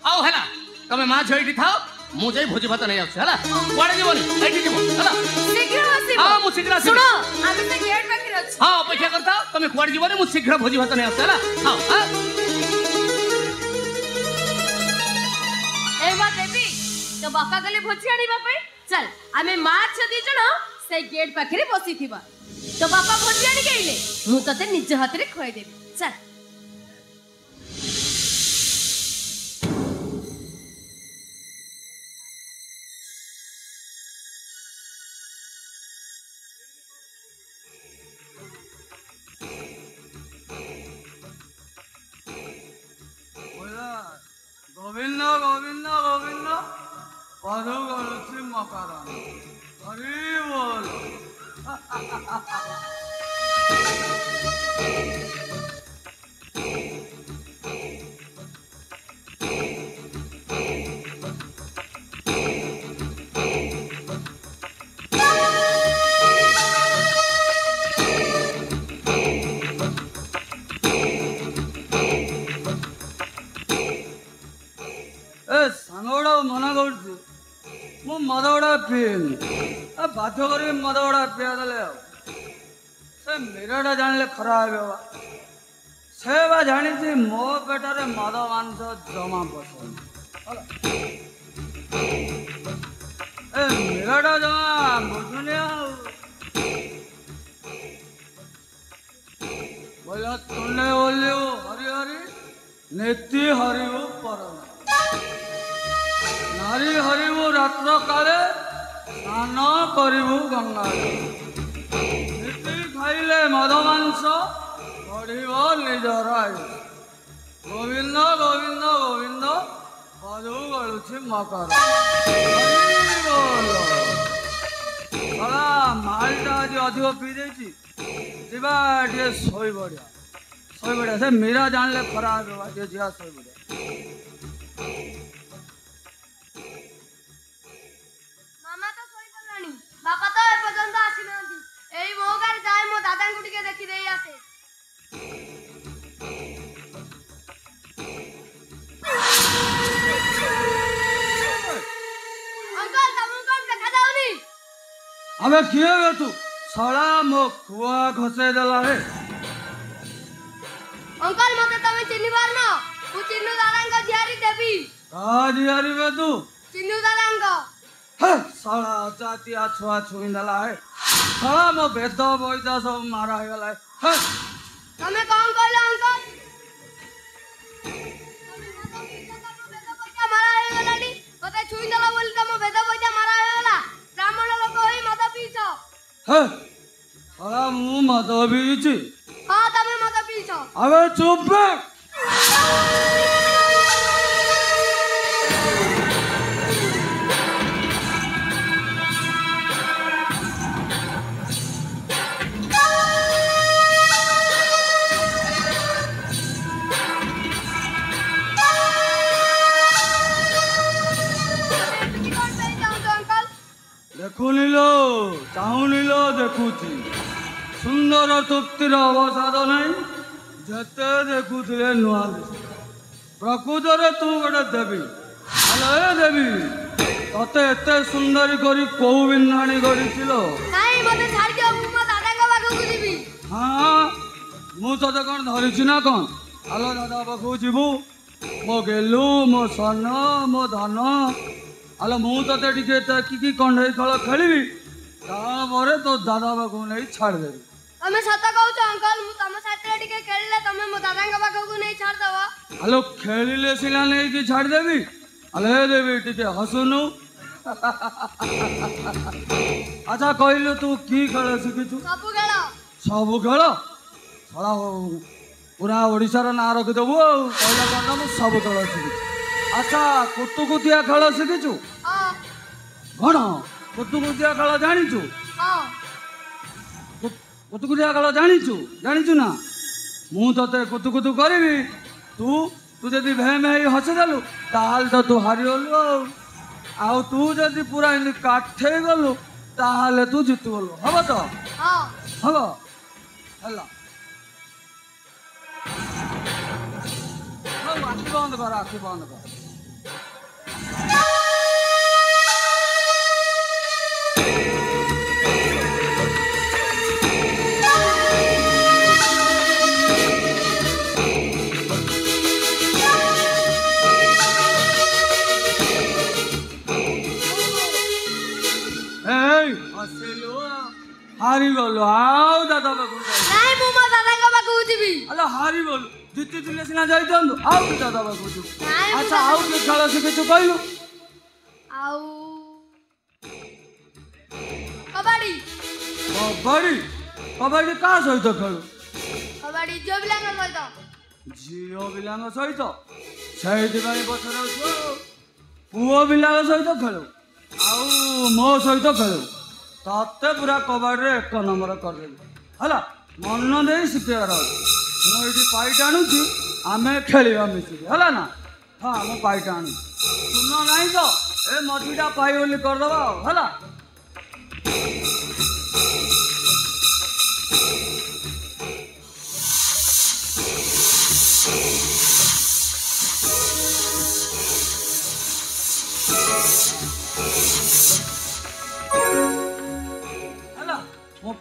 आओ हला तमे मां झइटी थाओ, मु जाई भोजी भात नै आछे हला। कोडे जीवनी एठी जीवो हला। शीघ्र आसीबो। हां मु शीघ्र आसीबो। सुनो आमी से गेट पाखरे अछि। हां अपेक्षा करता तमे कोडे जीवनी मु शीघ्र भोजी भात नै आछे हला। हां हां ए मां देवी तो बापा गले भोजी आनी बापे चल आमे मां छ दी जण से गेट पाखरे बसी थिबा। तो बापा भोजी आनी गइले मु तते निज हाथ रे खोय देबी। चल गोविंद गोविंद गोविंद पदो गरुचि मकारा हरि बोल। ପିଇନି ବାଧ୍ୟ କରି ମଦ ଗୁଡ଼ା ପିଆ ଦେଲେ ଆଉ ସେ ମୀରାଟା ଜାଣିଲେ ଖରାପ ହେବ ସେ ବା ଜାଣିଛି ମୋ ପେଟରେ ମଦ ମାଂସ ଜମା ପସନ୍ଦ ଏ ମୀରାଟା ଜମା ବୁଝୁନି ଆଉ बोला तुने बोलियो हरि हरि नेति हरिवो परम नारी हरिवो रात्र काले स्नान करिवो गंगा नीति खाइले मद मांस बढ़िव निजर आयु गोविंद गोविंद गोविंद बधु गलुछि मकर साला मालटा आज अधिक पी देछि जीवा टे शोई बढ़िया से मीरा जानले खराब होगा टे जिया शोई बढ़िया मामा तो शोई गलानी बापा तो ए पर्यंत आसी नांती एई मोगार जाय मो दादा को टिके देखि देई आसे अंकल तुम कौन देखा जाउनी अबे किए बे तू साला मो खुआ घसे देला रे अंकल मते तमे चिन्नी पारनो मु चिन्नू दादांग जियारी देबी का जियारी बे तू चिन्नू दादांग हे साला जातिया छुआ छुई देला है साला मो भेद बोइता सब मारा हो गला है तमे कौन कहला अंकल मारा हो गलाडी मते छुई देला बोली तम भेद बोइता मारा हो गला ब्राह्मण लोक होई मत पीछो हे साला मु मद बीची हां तमे मत पीछो अबे चुप बे देखुनिलो चाहुनिलो देखुची सुंदर तृप्तिर अवसाद नहीं जेते देखुले नुआ प्रकृतर तू गोटे देवी हेलो देवी तते एते सुंदरी करी कौ बिन्धाणी गढ़ीलो नहीं मते छाड़ दियो मु मो दादांग बागु जीवी हाँ मु तते कौन धरिछि ना कौन हेलो दादा पाखु जीवु मो गेलु मो सन मो धन हेलो मु तते टिके कि कंढई खेल खेलिबी तापर तो दादा पाखु नहीं छाड़ देबी तमे सत कहू अंकल मु तम साथे टिके खेलले तमे मो दादांग बागु नहीं छाड़ दवा हेलो खेलिले सिला नहीं कि छाड़ देबी अले देवी टिके हसुनु अच्छा कहलु तू की खेल शिखिछु सब खेल साला पूरा ओडिशार ना रखिदेबू कहला कौन मु सब खेल शिखिछु अच्छा कुतुकुतिया खेल शिखिछु कौन कुतुकुतिया खेल जानिछु कुतुकुतिया खेल जानिछु ना मु तते कुतुकुतु करबी तू तू जदि भे भे हसीदेलु ताल तो तू हारिगलु आउ तू जदि पूरा इन काठे गलु ताहले तू जीतु गलु हब तो हब हला आखि बंद कर आखि बंद कर हारी गलो आउ दादा बाबू नहीं मु मो दादांग बागु जीवी अला हारी गलो जीति दिले सिना जाई दंदु आउ दादा बाबू अच्छा आउ के खेल शिखिछु कहलु आउ कबड्डी कबड्डी कबड्डी का सहित खेलु कबड्डी जो बिलांग सहित झियो बिलांग सहित सहित भाई पछर पुओ बिलांग सहित खेलु आउ मो सहित खेलु तते पूरा कबड्डी रे 1 नंबर करदेबी हला मन दे शिखेबार मुझे पाइट आणुची आमे खेलिबा मिसिबी हला ना हाँ मु पाइट आणु सुन नहीं तो ए मझीटा पाई बोली करदबा हला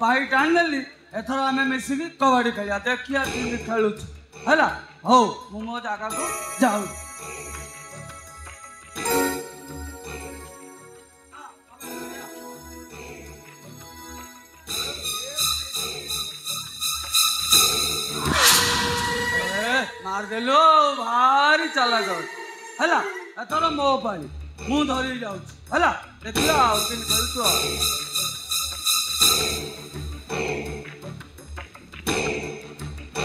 पाई टाण देली एथर आमे मिसिकी कबड्डी खेलिया देखिया केमती खेलुछ हैला हो मु मो जागा को जाऊ मार देलो भारी चला जाऊ हैला एथर मो पाई मु धरी जाऊ हैला देखिया आउ केन खेलुछ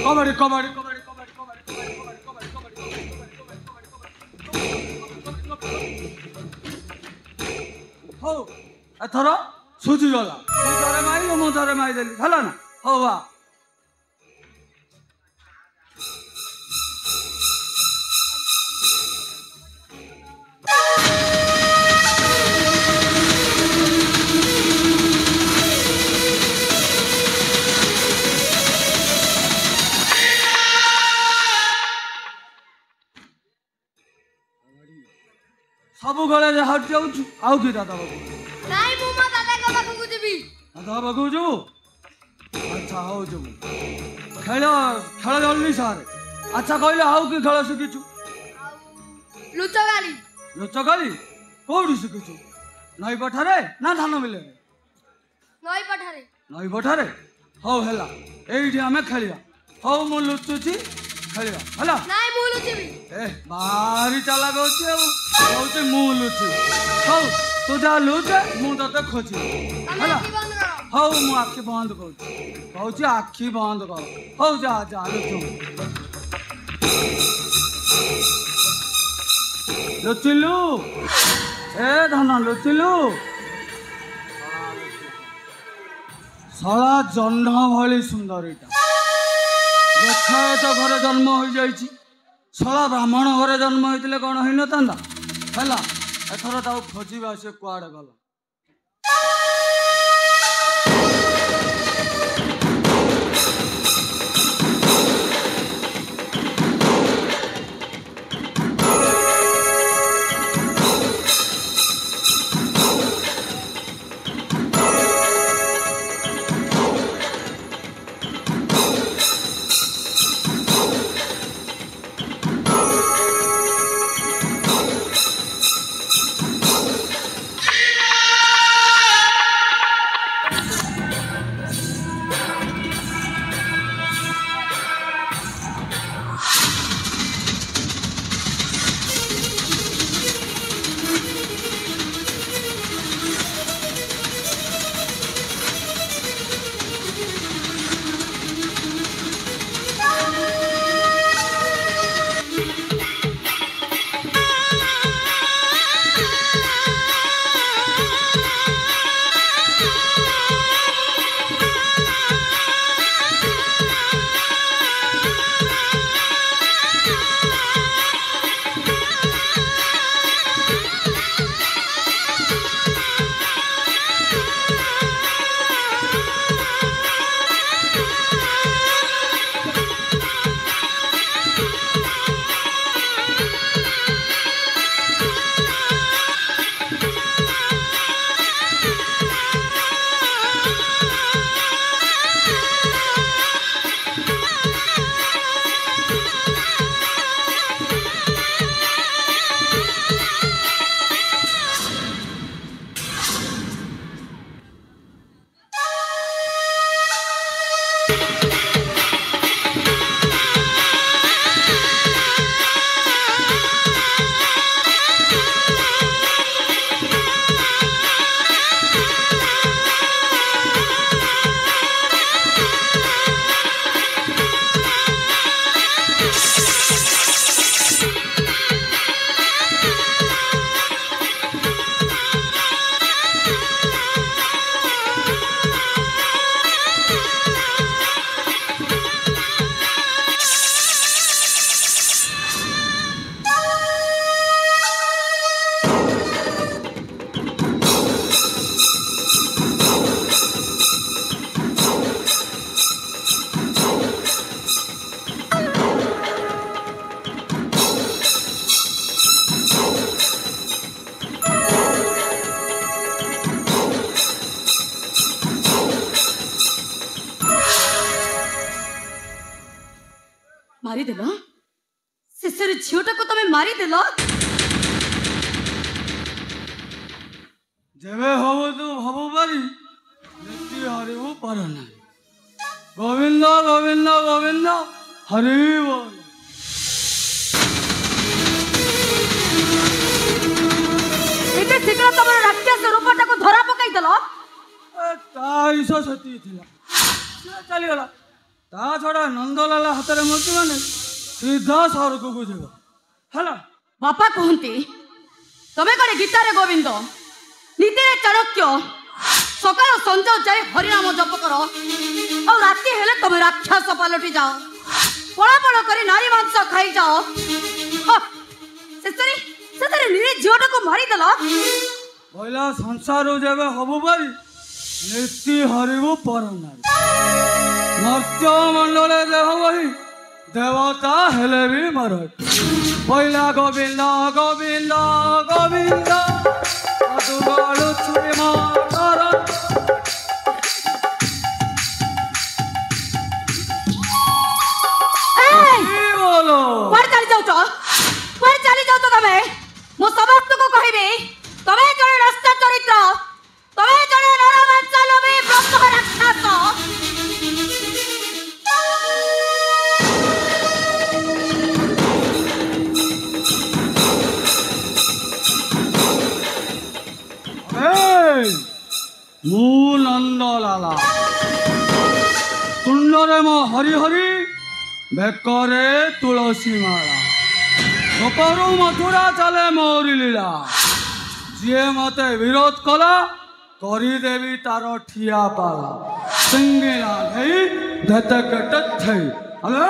कबड्डी कबड्डी कबड्डी हो एथर सुझी गला तू धरे माइल मु धरे माइ देली हला ना हो वा सबु गले हट जाऊ आउ कि दादा बाबू नहीं मु मो दादा के पाखु जीवी दादा बाबू जो अच्छा हो जो खेल खेल जल्दी सारे अच्छा कहले आउ कि खेल शिखिछु लुचगाली लुचगाली कोडी शिखिछु नई पठारे ना धान मिले नई पठारे हो हेला एइठी हमें खेलिया हो मु लुचुची खेलिया हला नहीं मु लुचीबी ए भारी चला गौची अब कहते मु लुची हो तू जा लुच मु तते खोजी हला हो मु आखी बंद करूची कहूची आखी बंद कर हो जा जा लुचु लुचिलु ए धन लुचिलु सला जन्म भली सुंदरीटा गच्छायत घर जन्म हो जाइछि सला ब्राह्मण घरे जन्म होइतिले कौन होई न तांदा हैला एथर ताऊ खोजिबा से कुआडे गला मारिदेल शेष झीटा को तुम मारिदेल जेबे हबो तू हबो पारी नीति हरिबो पार ना गोविंद गोविंद गोविंद हरि बोल एते शीघ्र तुम राक्षस रूपटा को धरा पकाई देल ताईस सती थिला चली गला ता छड़ा नंदलाल हाथ रे मरती माने सीधा स्वर्ग को जीव हला बापा कहती तमे करे गीतारे गोविंद नीतिरे चाणक्य सकाल संज जाए हरिनाम जप कर और राति हेले तुम राक्षस पलटि जाओ पड़ा पड़ा करी नारी मांस खाई जाओ शेषरे निरी झीटा को मारिदेल पहिला संसार जेबे हबो पारी नीति हरिबो पर नारी मर्त्य मंडले देह वही देवता हेले भी मर पहिला गोविंद गोविंद गोविंद अदुगलु छुरी मार बोलो चली जाओ तमे मो समस्त को कहबे तमे जने रास्ता चरित्र तमे जने नरमांस लोभी ब्रह्म राक्षस मु नंदलाला तुंडरे मो हरि हरि बेकरे तुलसी माला गोपरू मथुरा चले मोरी लीला जी मते विरोध कला करी देवी तार ठिया पाला सिंगिला गई धतक टथई अले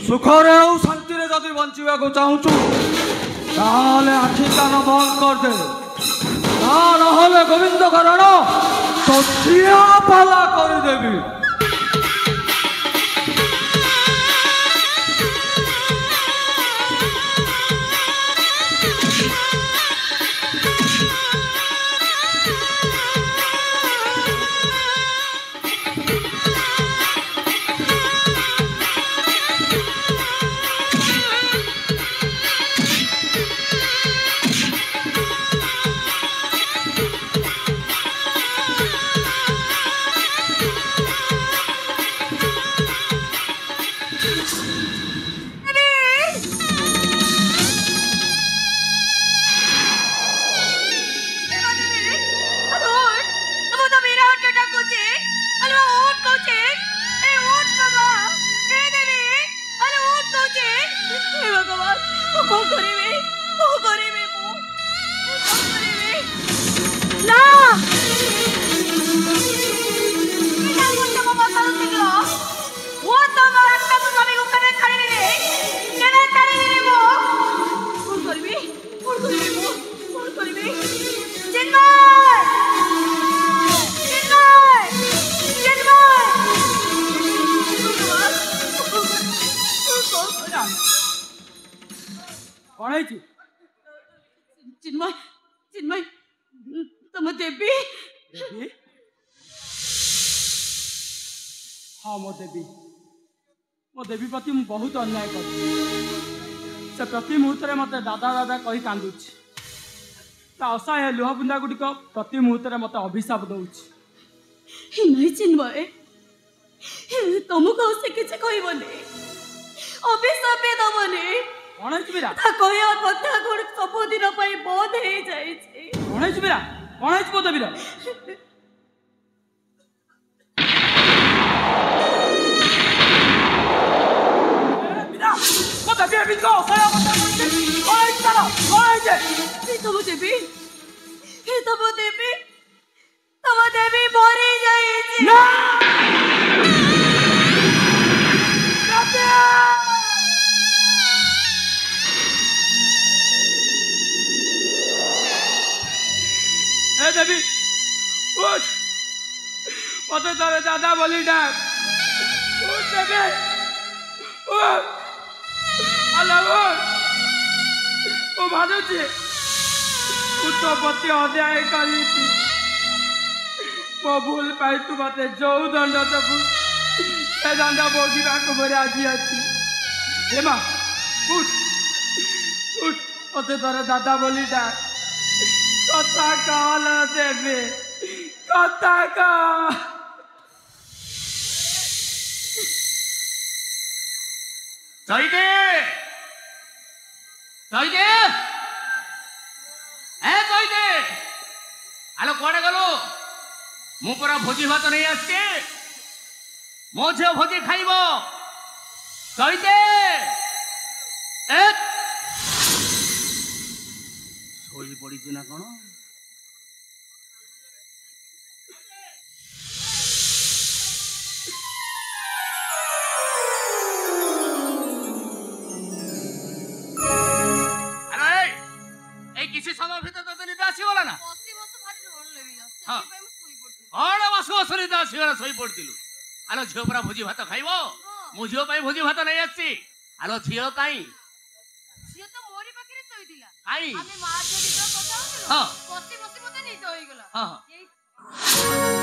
सुखरे और शांति रे जदी बंचिबा को चाहूचु ताले आखि कान बंद कर दे ता नहले गोविंद कारण तो ठिया पाला करी देवी चिन्मय चिन्मय तुम देवी देवी हाँ मो देवी प्रति मु बहुत अन्याय कर से प्रति मुहूर्त मत दादा दादा कही कांदुची असहाय लुह बुंदा गुड़िक प्रति मुहूर्त मत अभिशाप दौची नहीं चिन्मय तुमको से किसी कहबनी अभिशाप दबनी कौन है कहया कथा गुड़ सबुदिन बंद हो जाए कौन है कौन है मो देवीर तम देवी तम देवी मरी देवी उठ मत तारे दादा बोली डाक उठ देवी उठ अल्लाह ओ भानुजी तो पति अध्याय करी मो भूल पाई तू मत जो दंड देबू ସେ ଦଣ୍ଡ ଭୋଗିବାକୁ ପରେ ଆଜି ଅଛି। ଏ ମା ଉଠ ଉଠ, ମତେ ତୋର ଦାଦା ବୋଲି ଡାକ। କଥା କହ ଦେବେ, କଥା କହ। চৈতে চৈতে চৈতে আলো কুয়াড়ে গেল? মু পরা ভোজি ভাত নেই আসছে, ମୋ ଝିଅ ଭୋଜି ଖାଇବ। চৈতে ଶୋଇ ପଡିଛି ନା କଣ? କିଛି ସମୟ ଭିତରେ ତତେ ନିଦ ଆସିଗଲା ନା? କଣ ବସୁ ବସୁ ନିଦ ଆସିଗଲା, ଶୋଇ ପଡିଥିଲୁ। ଆଲୋ ଝିଅ ପରା ଭୋଜି ଭାତ ଖାଇବ, ମୁଁ ଝିଅ ପାଇଁ ଭୋଜି ଭାତ ନେଇ ଆସିଛି। ଆଲୋ ଝିଅ କାଇଁ? ଝିଅ ତ ମୋରି ପାଖରେ ଶୋଇଥିଲା। କାଇଁ? ଆମେ ମା ଝିଅ ଦିଟା କଥା ହଉଥିଲୁ, ବସି ବସି ମତେ ନିଦ ହେଇଗଲା।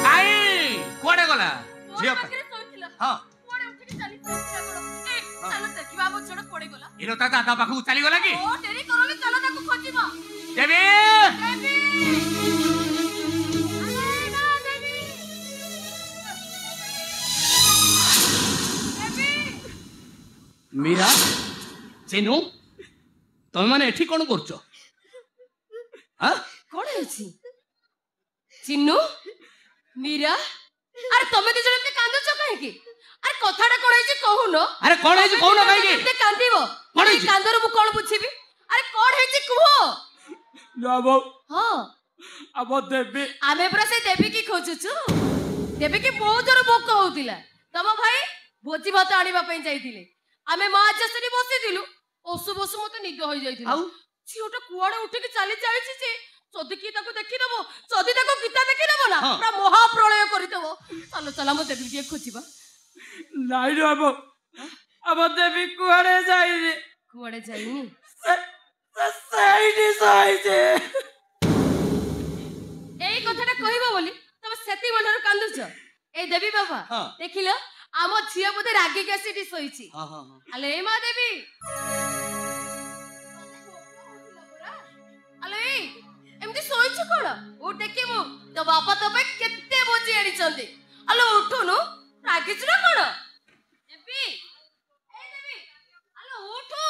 କାଇଁ କୁଆଡେ ଗଲା? ଝିଅ ପାଖରେ ଶୋଇଥିଲା। ହଁ କୁଆଡେ ଉଠିକି ଚାଲି ଯାଇଥିଲା କଣ? ଚାଲ ଦେଖିବା ଆମ ଝିଅ କୁଆଡେ ଗଲା। ଏରୋ ତା ଦାଦା ପାଖକୁ ଚାଲିଗଲା କି? ଓ ଡେରି କରନି, ଚାଲ ତାକୁ ଖୋଜିବା। ଦେବୀ ଦେବୀ मीरा चिनू तुम मैंने एठी कौन करछ? कौन है चिन्नू मीरा? अरे तमे दी जने कांदो छ काहे की? अरे कथाटा कोन है कहून? अरे कोन है कहून काहे की? ते कांदीबो कोन है कांदरो मु कोन बुझिबी? अरे कोन है कुहो जाबो। हां अब देबी आमे पुरा से देबी की खोजुछु। देबी की बहुत जोर भोक होतिला, तम भाई भोजी भात आनिबा पई जाईतिले। आमे मां जसरी बसी दिलु, ओसु बसु मते निद होई जाईतिला। आउ झियोटा कुआडे उठि के चली जाईछि जे जदी की ताको देखि देबो, जदी ताको गीता देखि देबो ना पूरा महा प्रलय करि देबो। चलो चला मते देबी के खोजिबा। नाही रे अब देबी कुआडे जाई रे? कुआडे जाईनी साइडी साइडी एई कथाटा कहिबो बोली तमे सेति बलर कांदुछ। ए देबी बाबा देखिलो आम झियो बोधे रागी के सीटी सोईछि। अले ए मा देबी अले एमती सोईछु कोन? ओ देखिबो तो बापा तो पे केते बोजी आडी चंदी। अले उठुनु रागी छु ना कोन? देबी ए देबी अले उठु।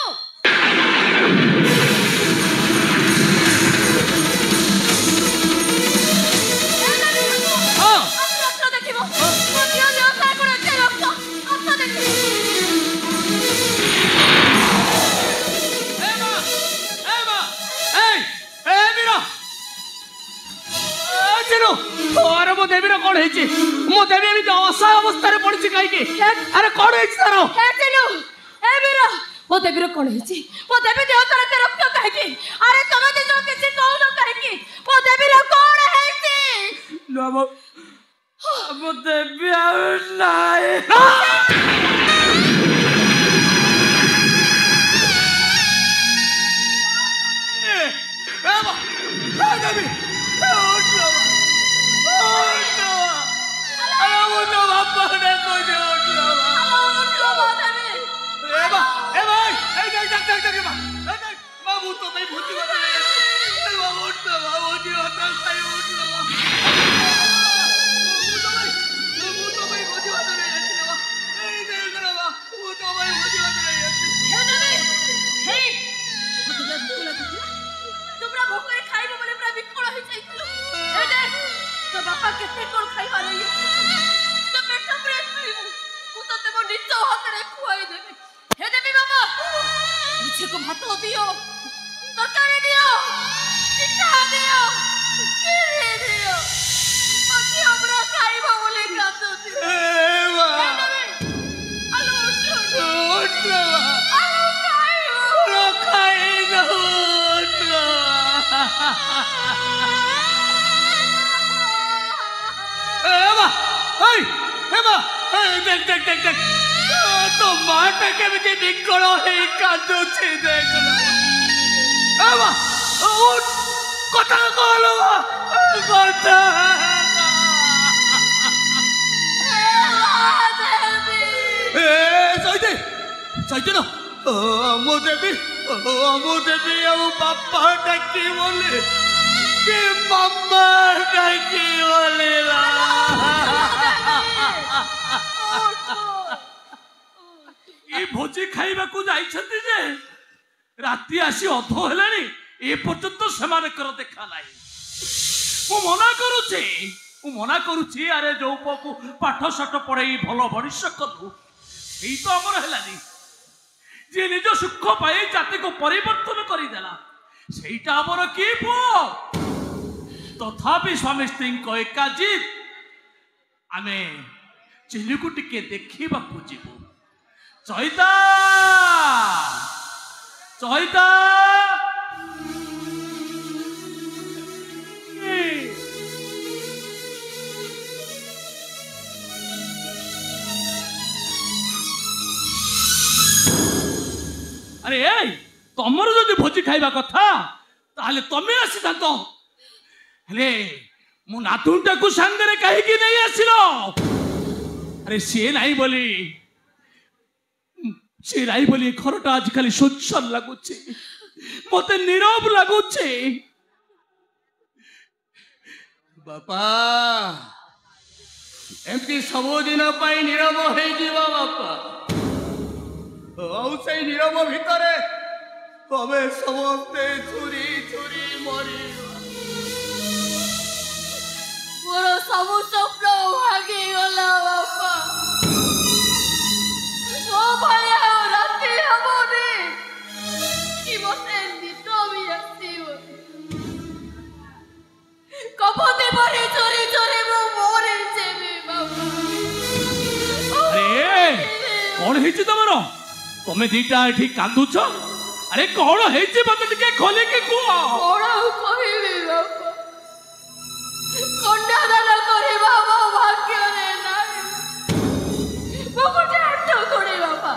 अरे मो देवी कौन है? मो देवी असहाय अवस्था पड़ी कहीं? अरे कौन है तार? मो देवी कौन है? मो देवी देह तरह रक्त कहीं? अरे तुम दिन किसी कहून कहीं? मो देवी कौन है? मो देवी नाई भात दियो, तरकारी दियो, पिठा दियो, खीर दियो। मते हमरा खाइबो बोले कांदोती। आलो उठो आलो खाइबो देख देख देख देख तो माटा केमिति बिकल हे कांदुछि देखलो। उठ कथा कहलो कथा चैतन्य मो देवी ଆଉ ବାପା ଡାକି ବୋଲେ କି ମାମା ଡାକି ବୋଲେ ଏ ଭୋଜି ଖାଇବାକୁ ଯାଇଛନ୍ତି ଯେ ରାତି ଆସି ଅଧ ହେଲାଣି ଏ ପର୍ଯ୍ୟନ୍ତ ସେମାନଙ୍କର ଦେଖା ନାହିଁ। ମୁଁ ମନା କରୁଛି ଆରେ ଯୋଉ ପୁଅକୁ ପାଠ ସାଠ ପଢେଇ ଭଲ ମଣିଷ କଲୁ ସେଇ ତ ଆମର ହେଲାନି। ଯିଏ ନିଜ ସୁଖ ପାଇଁ ଜାତିକୁ ପରିବର୍ତ୍ତନ କରିଦେଲା ସେଇଟା ଆମର କି ପୁଅ? ତଥାପି ସ୍ୱାମୀ ସ୍ତ୍ରୀଙ୍କ ଏକା ଜିଦ୍ ଆମେ ଚିଲିକୁ ଟିକେ ଦେଖିବାକୁ ଯିବୁ। ଚଇତା ଆରେ ତମର ଯଦି ଭୋଜି ଖାଇବା କଥା ତାହେଲେ ତମେ ଆସିଥାନ୍ତ। ହେଲେ ମୋ ନାତୁଣଟାକୁ ସାଙ୍ଗରେ କାହିଁକି ନେଇ ଆସିଲ? ଆରେ ସିଏ ନାହିଁ ବୋଲି ଘରଟା ଆଜିକାଲି ସୁନ୍ଦର ଲାଗୁଛି, ମତେ ନୀରବ ଲାଗୁଛି। ବାପା ଏମିତି ସବୁଦିନ ପାଇଁ ନୀରବ ହେଇଯିବ ବାପା। ଆଉ ସେଇ ନୀରବ ଭିତରେ ଆମେ ସମସ୍ତେ ଛୁରୀ ମରିବା। ମୋର ସବୁ ସ୍ୱପ୍ନ ଭାଙ୍ଗିଗଲା ବାପା। ମୋ ଭଳିଆ ଆଉ ରାତି ହବନି କି ମତେ ନିଦ ବି ଆସିବ। କପତି ପରି ଚୋରି ମୁଁ ମରିଯିବି ବାପା। ଆରେ କଣ ହେଇଛି ତମର? ତମେ ଦିଟା ଏଠି କାନ୍ଦୁଛ? ଆରେ କଣ ହେଇଛି ମତେ ଟିକେ ଖୋଲିକି କୁହ। କଣ କହିବି ବାପା? କନ୍ୟାଦାନ କରିବା ମୋ ଭାଗ୍ୟରେ ନାହିଁ। ମୁଁ ଗୋଟେ ଅଟକଣୀ ବାପା,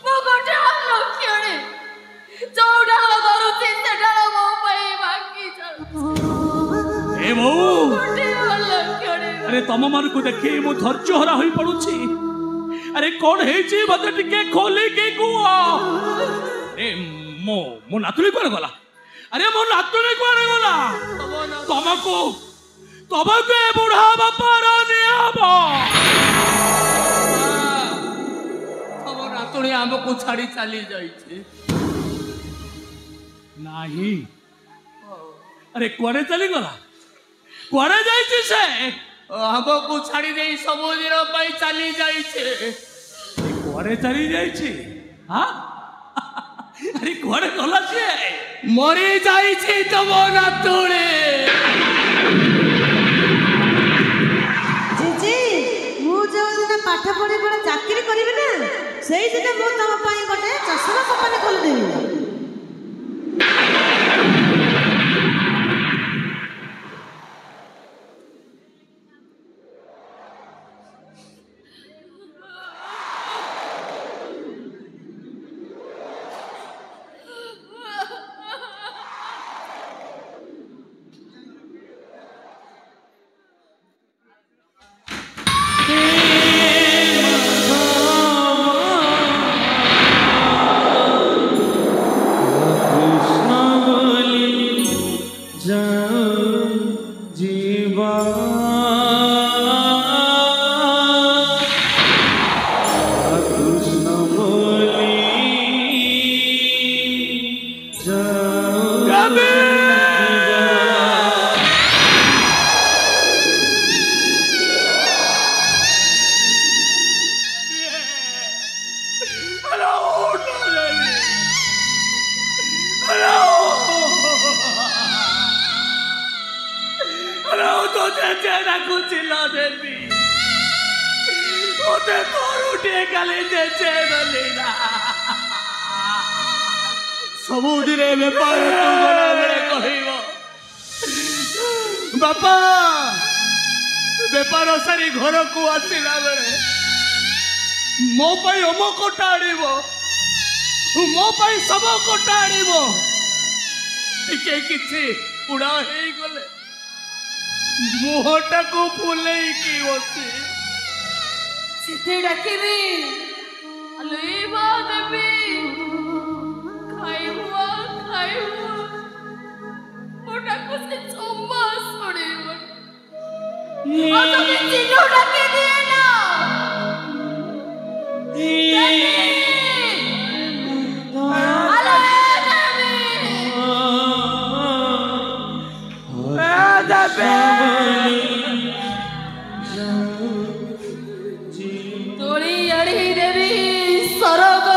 ମୁଁ ଗୋଟେ ଅଲକ୍ଷଣୀ। ଯୋଉ ଡାଳ ଧରୁଛି ସେ ଡାଳ ମୋ ପାଇଁ ଭାଙ୍ଗି ଯାଉଛି। ଏ ବୋଉ, ଗୋଟେ ଅଲକ୍ଷଣୀ। ଆରେ ତମ ମାନଙ୍କୁ ଦେଖି ମୁଁ ଧୈର୍ଯ୍ୟହରା ହୋଇ ପଡୁଛି। ଆରେ କଣ ହେଇଛି ମତେ ଟିକେ ଖୋଲିକି କୁହ। ମୋ ନାତୁଣୀ କୁଆଡେ ଗଲା? ଆରେ ମୋ ନାତୁଣୀ କୁଆଡେ ଗଲା? ତମକୁ ଏ ବୁଢା ବାପାର ନିୟମ। ତମ ନାତୁଣୀ ଆମକୁ ଛାଡି ଚାଲି ଯାଇଛି। ନାହିଁ, ଆରେ କୁଆଡେ ଚାଲିଗଲା? କୁଆଡେ ଯାଇଛି ସେ? ଆମକୁ ଛାଡି ଦେଇ ସବୁଦିନ ପାଇଁ ଚାଲି ଯାଇଛି। କୁଆଡେ ଚାଲି ଯାଇଛି? ଆରେ କୁଆଡେ ଗଲା ସିଏ? ମରି ଯାଇଛି ତମ ନାତୁଣୀ। ମୁଁ ଯୋଉଦିନ ପାଠ ପଢି ଗୋଟେ ଚାକିରି କରିବି ନା ସେଇଦିନ ମୁଁ ତମ ପାଇଁ ଗୋଟେ ଚଷମା କମ୍ପାନୀ ଖୋଲିଦେବି। ସବୁଦିନେ ବେପାର ଗଲାବେଳେ କହିବ ବାପା ବେପାର ସାରି ଘରକୁ ଆସିଲା ବେଳେ ମୋ ପାଇଁ ଅମକଟା ଆଣିବ, ମୋ ପାଇଁ ସବୁ କଟା ଆଣିବ। ଟିକେ କିଛି ପୁଡ଼ା ହେଇଗଲେ ମୁହଁଟାକୁ ଫୁଲେଇକି ବସି ସେତେ ଡାକିବି ଲୁଇବା ଦେବି ଖାଇବ ମୋଟାକୁ ସେ ଜମା ଶୁଣିବନି ଆଉ ତମେ ଚିହ୍ନ ଡାକି ଦିଏ ନା ତୋଳି ଆଣି ଦେବି ସରଗ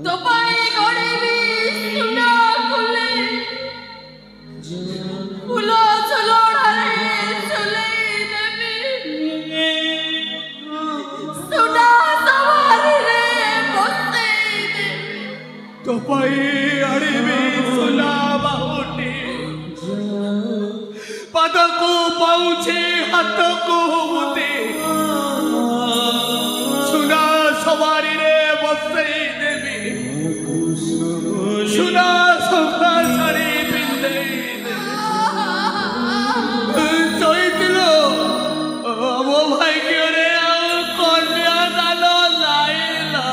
ତୋ ପାଇଁ ଗଢ଼ିବି ସୁନା କୁଲେ ଫୁଲ ଝୁଲଣାରେ ଝୁଲେଇ ଦେବି ସୁନା ସବାରିରେ ବସେଇ ଦେବି ତୋ ପାଇଁ ଆଣିବି ସୁନା ବାହୁଟି ପାଦକୁ ପାଉଛେ ହାତକୁ ମୁଦି ସୁନା ସବାରିରେ ବସେଇ ଦେବି ସୁନା ସଫା ଶାଢ଼ୀ ପିନ୍ଧେଇ ଦେବି ଶୋଇଥିଲୁ ମୋ ଭାଗ୍ୟରେ ଆଉ କନ୍ୟା ଦାନ ନାଇଲା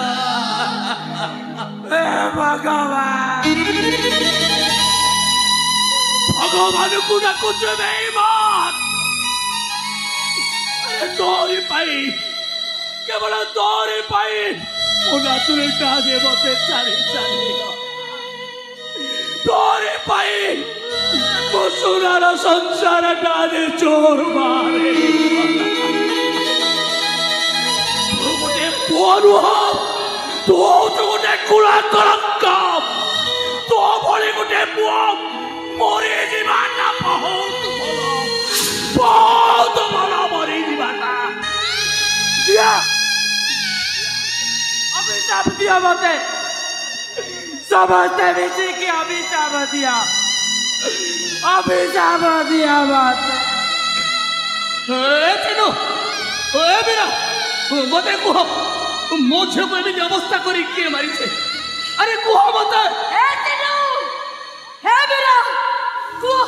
ଭଗବାନଙ୍କୁ ଡାକୁଛୁ ବେଇମାନ ତୋରି ପାଇଁ କେବଳ ତୋରି ପାଇଁ ମୋ ନାତୁଣୀଟା ଯେ ମତେ ଛାଡ଼ି ଚାଲିଗଲା ତୋରି ପାଇଁ ମୋ ସୁନାର ସଂସାରଟା ଯେ ଚୋରମାରେ ଗୋଟେ ପୁଅ ନୁହଁ ତୁ ହଉଛୁ ଗୋଟେ କୁଳା କଳଙ୍କ ତୋ ଭଳି ଗୋଟେ ପୁଅ ମରିଯିବାଟା ବହୁତ ଭଲ ମରିଯିବାଟା ଦିଆ ଅଭିଶାପ ଦିଅ ମତେ ସମସ୍ତେ ମିଶିକି ଅଭିଶାପ ଦିଅ ମତେ ମତେ କୁହ ମୋ ଝିଅକୁ ଏମିତି ଅବସ୍ଥା କରି କିଏ ମାରିଛେ ଆରେ କୁହ ମତେ କୁହ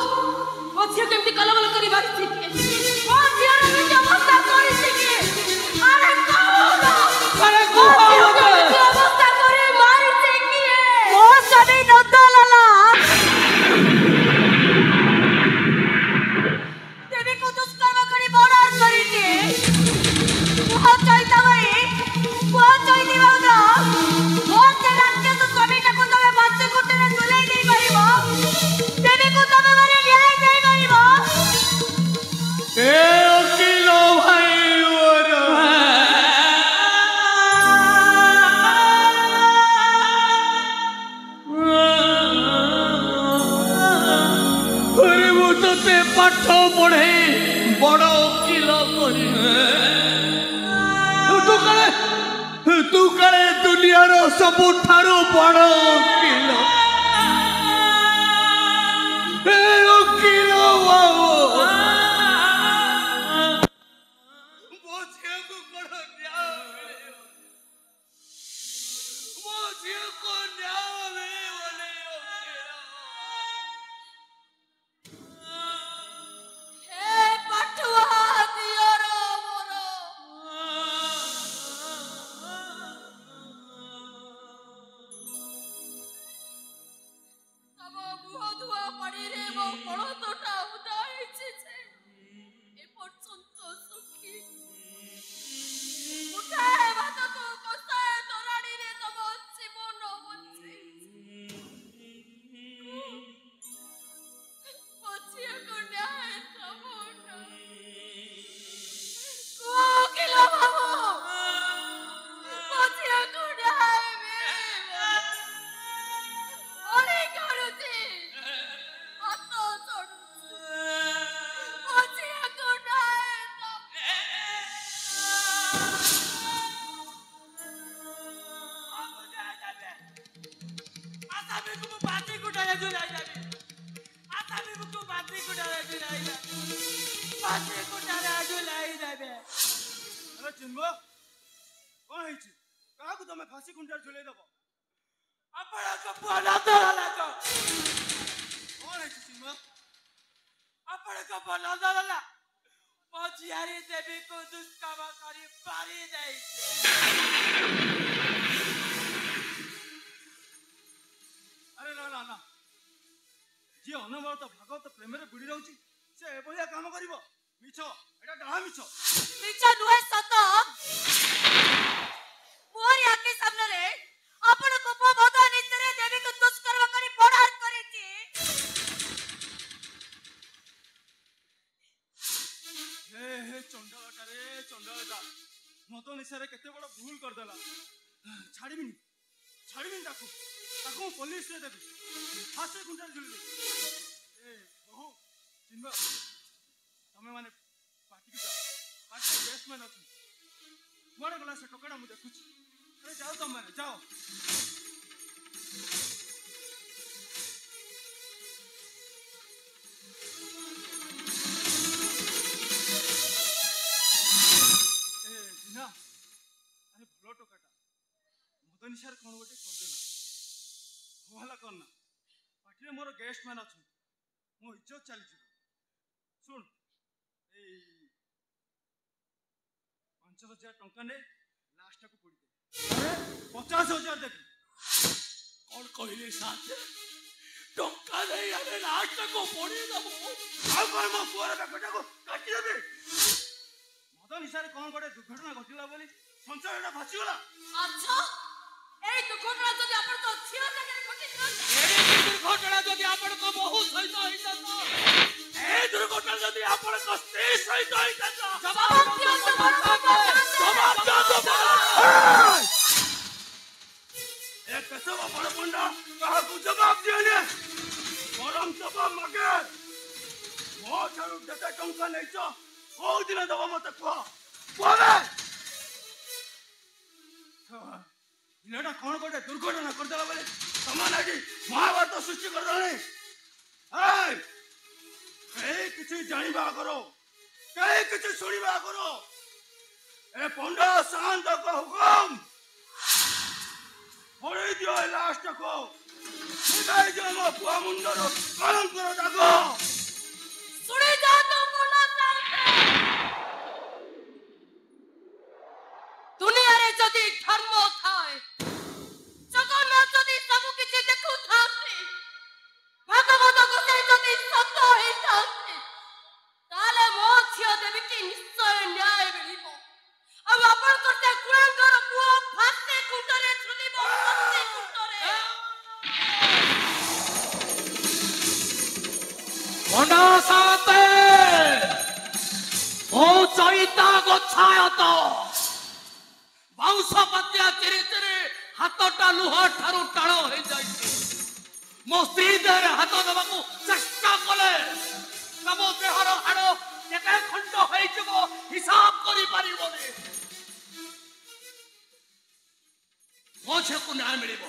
ମୋ ଝିଅ କେମିତି କଲବଲ କରି ମାରିଛି ମୋ ଝିଅର କେମିତି ଅବସ୍ଥା କରିଛି କି ଆରେ କହୁନ ଆରେ କୁହ କେମିତି ଅବସ୍ଥା କରି ମାରିଛି କି ମୋ ସ୍ୱାମୀ ନନ୍ଦଲାଲା ଦେବୀକୁ ଦୁଷ୍କର୍ମ କରି ବଳାତ୍କାର କରିଛି କୁହ ଚୈତା ଭାଇ କୁହ ଚୈତି ଭାଉଜ ମୋ ସେ ରାକ୍ଷସ ସ୍ୱାମୀଟାକୁ ତମେ 5 କୋଟିରେ ଝୁଲେଇ ଦେଇପାରିବ ଦେବୀକୁ ତମେ ମାନେ ନ୍ୟାୟ ଦେଇପାରିବ ଏ ଓକିଲ ଭାଇ ମୁଁ ତତେ ପାଠ ପଢେଇ ବଡ ଓକିଲ କରି ତୁ କାଳେ ଦୁନିଆର ସବୁଠାରୁ ବଡ ଓକିଲ ଓକିଲ ବାବୁ ମୋ ଝିଅକୁ କଣ ନ୍ୟାୟ ମିଳିବ ମୋ ଝିଅକୁ ନ୍ୟାୟ ମିଳିବନି ହେ ପାଠୁଆ ଦିଅର ମୋର ତମ ମୁହଁ ଧୁଆ ପାଣିରେ ମୋ ପଳତଟା ଉଦା ହେଇଛି ଯେ ଏପର୍ଯ୍ୟନ୍ତ ସୁଖୀ ମୁଠାଏ ଭାତକୁ କଷାଏ ତୋରାଣୀରେ ତମ ଜୀବନ ବଞ୍ଚେଇଛି ମୋ ଝିଅକୁ ନ୍ୟାୟ ଦବ ନା କୁହ ଓକିଲ ବାବୁ ମୋ ଝିଅକୁ ନ୍ୟାୟ ମିଳିବ ଅଳି କରୁଛି ହାତ ଚଢୁଛି ମୋ ଝିଅକୁ ନ୍ୟାୟ ଚିନ୍ମୟ କଣ ହେଇଛି କାହାକୁ ତମେ ଫାଶୀ କୁଣ୍ଡାରେ ଝୁଲେଇ ଦବ ଆପଣଙ୍କ ପୁଅ ନନ୍ଦଲାଲା କଣ ହେଇଛି ଚିନ୍ମୟ ଆପଣଙ୍କ ପୁଅ ନନ୍ଦଲାଲା ମୋ ଝିଆରୀ ଦେବୀକୁ ଦୁଷ୍କର୍ମ କରି ପାରି ଦେଇଛି। ଆରେ ନା ନା ନା, ଯିଏ ଅନବରତ ଭାଗବତ ପ୍ରେମରେ ବୁଡ଼ି ରହୁଛି ସେ ଏଭଳିଆ କାମ କରିବ? ମିଛ, ଏଟା ଡାହା ମିଛ। ମିଛ ନୁହେଁ, ସତ। ମୋରି ଆଖି ସାମ୍ନାରେ ଆପଣଙ୍କ ପୁଅ ମଦ ନିଶାରେ ଦେବୀକୁ ଦୁଷ୍କର୍ମ କରି ବଢାର କରିଛି। ହେ ଚଣ୍ଡାଳଟାରେ ଚଣ୍ଡାଳଟା ମଦ ନିଶାରେ କେତେ ବଡ଼ ଭୁଲ କରିଦେଲା। ଛାଡ଼ିବିନି ତାକୁ ମୁଁ ପୋଲିସରେ ଦେବି, ଫାଶୀ ଗୁଣ୍ଡାରେ ଝୁଲିବି। ଏ ବହୁ ଚିନ୍ମୟ, ତମେ ମାନେ ପାର୍ଟିକି ଯାଅ, ପାର୍ଟିରେ ଗେଷ୍ଟ ମ୍ୟାନ୍ ଅଛନ୍ତି। କୁଆଡ଼େ ଗଲା ସେ ଟୋକାଟା ମୁଁ ଦେଖୁଛି। ଆରେ ଯାଅ ତମେ ମାନେ ଯାଅ। ଆରେ ଭଲ ଟୋକାଟା ମଦ ନିଶାରେ କ'ଣ ଗୋଟେ କରିଦେଲା। ହେଲା କରନା, ପାର୍ଟିରେ ମୋର ଗେଷ୍ଟ ମ୍ୟାନ୍ ଅଛନ୍ତି, ମୋ ଇଜ୍ଜତ ଚାଲିଯିବ। ଶୁଣ, ଏଇ 5,000 ଟଙ୍କା ନେ, ଲାଷ୍ଟଟାକୁ ପୋଡ଼ିଦେ। 50,000 ଦେବି। କ'ଣ କହିଲେ ସାଥେ? ଟଙ୍କା ଦେଇ ଆମେ ଲାଷ୍ଟଟାକୁ ପୋଡ଼ିଦେବୁ? ଆଉ କ'ଣ ମୋ ପୁଅର ବେକଟାକୁ କାଟିଦେବି? ମଦ ନିଶାରେ କ'ଣ ଗୋଟେ ଦୁର୍ଘଟଣା ଘଟିଲା ବୋଲି ସଂସାରଟା ଭାସିଗଲା। ଆଚ୍ଛା, এই দুর্ঘটনা যদি আপনার তো ছিল জায়গায় ঘটেছিল, এই দুর্ঘটনা যদি ଆପଣଙ୍କ ବୋହୂ ସହିତ ହେଇଥାନ୍ତା, এই দুর্ঘটনা যদি ଆପଣଙ୍କ ସ୍ତ୍ରୀ ସହିତ ହେଇଥାନ୍ତା, জবাব দিଅନ୍ତୁ। ଜବାବ ଦିଅନ୍ତୁ। ଏ କେଶବ ବଡ଼ ପଣ୍ଡା କାହାକୁ ଜବାବ ଦିଏନି, ବରଂ ଜବାବ ମାଗେ। ମୋ ଠାରୁ ଯେତେ ଟଙ୍କା ନେଇଛ କୋଉ ଦିନ ଦେବ ମତେ କୁହ। ପିଲାଟା କ'ଣ ଗୋଟେ ଦୁର୍ଘଟଣା କରିଦେଲା ବୋଲି ତମମାନେ ଆଜି ମହାଭାରତ ସୃଷ୍ଟି କରିଦେଲାଣି। କେହି କିଛି ଜାଣିବା ଆଗରୁ, କେହି କିଛି ଶୁଣିବା ଆଗରୁ ଏ ପଣ୍ଡା ସାଆନ୍ତଙ୍କ ହୁକୁମ ପୋଡ଼ି ଦିଅ। ଏ ଲାଷ୍ଟକୁ ନିଭାଇ ଦିଅ ମୋ ପୁଅ ମୁଣ୍ଡରୁ କଳଙ୍କର ଦାଗ। শুনে যাও মুলা সাউতে, দুনিয়ারে যদি ধর্ম থাকে, জগন্নাথ যদি সবু কিছু দেখু থাকে, ভগবত গোসাই যদি সত্য হয়ে থাকে, তাহলে মো ঝিও দেবী কি নিশ্চয় ন্যায় মিলিব। ଆଉ ଆପଣଙ୍କର ସେ କୁଳାଙ୍ଗର ପୁଅ ଫାଶୀ କୁଣ୍ଡରେ ଝୁଲିବ, ଫାଶୀ କୁଣ୍ଡରେ। ପଣ୍ଡା ସାତେ ଓ ଚଇତା ଗଛାୟତ ବାଉଁଶ ପାତିଆ ଚିରି ଚିରି ହାତଟା ଲୁହ ଠାରୁ ଟାଣ ହେଇଯାଇଛି। ମୋ ସ୍ତ୍ରୀ ଦେହରେ ହାତ ଦେବାକୁ ଚେଷ୍ଟା କଲେ ତମ ଦେହର ହାଡ଼ କେତେ ଖଣ୍ଡ ହେଇଯିବ ହିସାବ କରିପାରିବନି। ମୋ ଝିଅକୁ ନ୍ୟାୟ ମିଳିବ,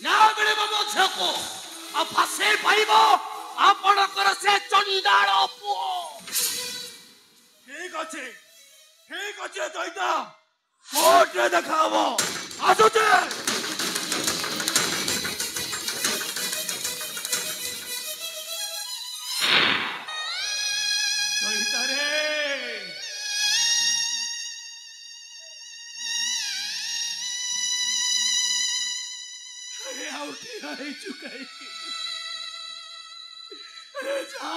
ନ୍ୟାୟ ମିଳିବ ମୋ ଝିଅକୁ। ଆଉ ଫାଶୀ ପାଇବ ଆପଣଙ୍କର ସେ ଚଣ୍ଡାଳ ପୁଅ। ଠିକ ଅଛି ଚଇତା, କୋର୍ଟରେ ଦେଖା ହବ। ଆସୁଛେ। ଚଇତାରେ ଆଉ ଠିଆ ହେଇଛୁ କାହିଁକି? ଯା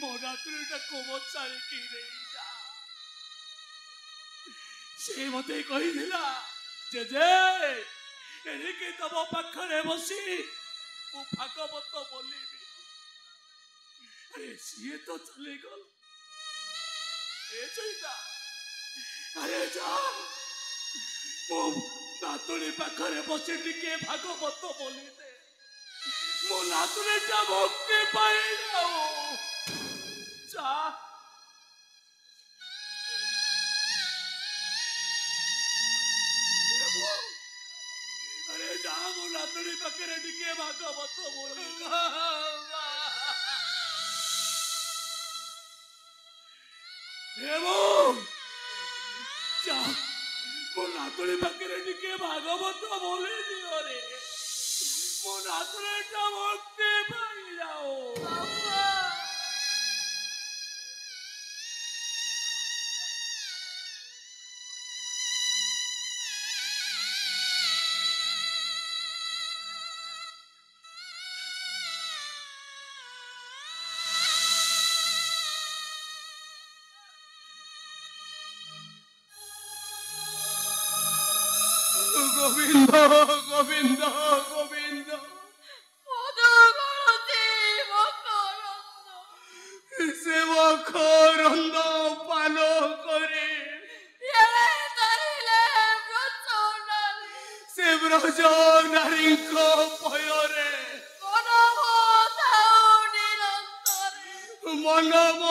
ମୋ ରାତ୍ରିଟାକୁ ବଚାଳିକି ନେଇଯା। ସେ ମତେ କହିଥିଲା ଯେ ଏଣିକି ତମ ପାଖରେ ବସି ମୁଁ ଭାଗବତ ବୋଲିବି। ଆରେ ସିଏ ତ ଚାଲିଗଲା। ଏ ଚଇତା, ଆରେ ଯା ମୋ ନାତୁଣୀ ପାଖରେ ବସି ଟିକେ ଭାଗବତ ବୋଲିଦେ। ମୋ ନାତୁଣୀଟା ଭକ୍ତି ପାଇଯାଉ। ଯା। ଆରେ ଯା ମୋ ନାତୁଣୀ ପାଖରେ ଟିକେ ଭାଗବତ ବୋଲିଦେ। ଯା ମୋ ନାତୁଣୀ ପାଖରେ ଟିକେ ଭାଗବତ ବୋଲି ଦିଅ ରେ। ମୋ ନାତୁଣୀଟା ଭକ୍ତି ପାଇଯାଉ। ଗୋବିନ୍ଦ ଗୋବିନ୍ଦ ଗୋବିନ୍ଦ ସେ ମକରନ୍ଦ ପାନ କରି ସେ ବ୍ରଜ ନାରୀଙ୍କ ଭୟରେ ମନମ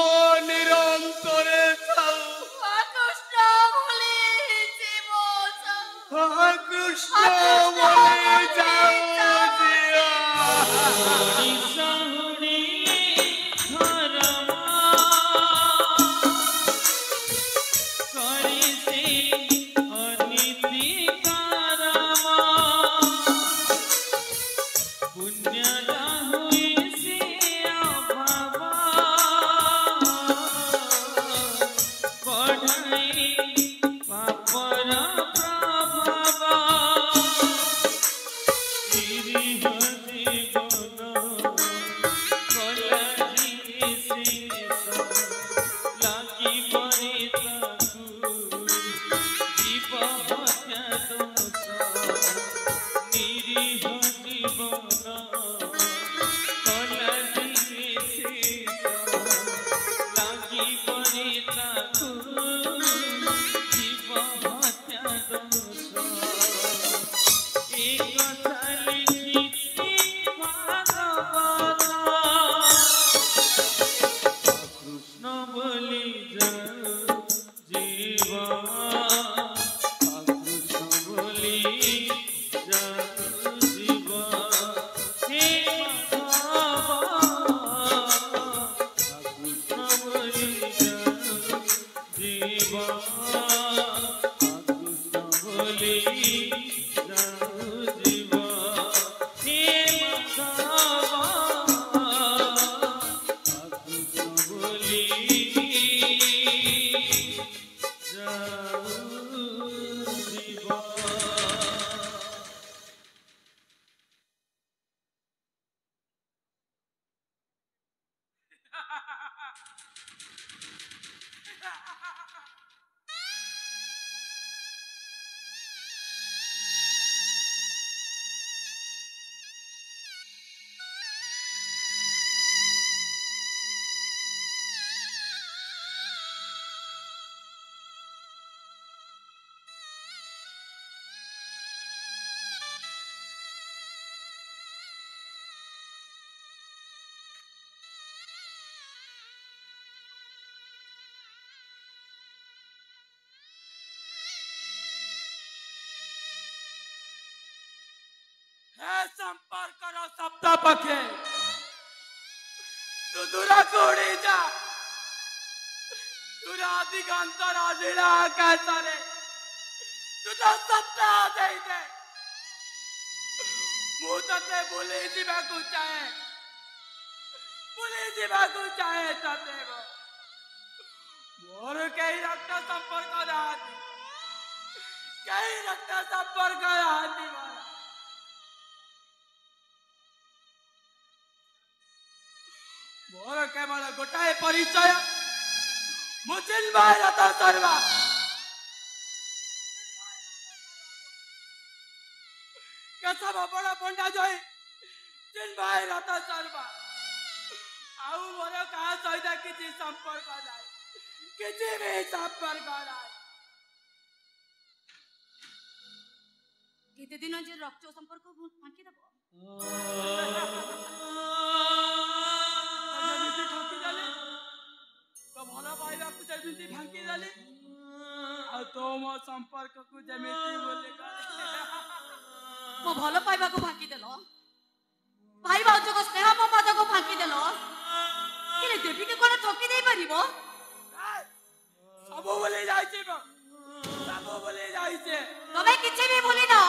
ନିରନ୍ତରେ ଥାଉ କୃଷ୍ଣ ବୋଲି ଯାଉ संपर्कर सप्त पखे तू दूरा कोड़ी जा दूरा दिगंतर अजिला कैसरे तू तो सप्ता दे दे मुझे भूली जीवा को चाहे तते को मोर कई रक्त संपर्क राती मोर केवल गोटाए परिचय मुचिल भाई रथ सर्वा कसब बड़ पंडा जय चिल भाई रथ सर्वा आउ मोर का सहित किसी संपर्क नाही किसी भी संपर्क नाही केते दिन जे रक्त संपर्क फांकी दबो तो भल पाइबा को जमिति फांकी देली आ तो मो संपर्क को जमिति बोले मो भल पाइबा को फांकी देलो भाई भाउज को स्नेह ममता को फांकी देलो किले देवी के कोन ठोकी देई परिबो सब बोले जाइछे तमे किछि भी भूली न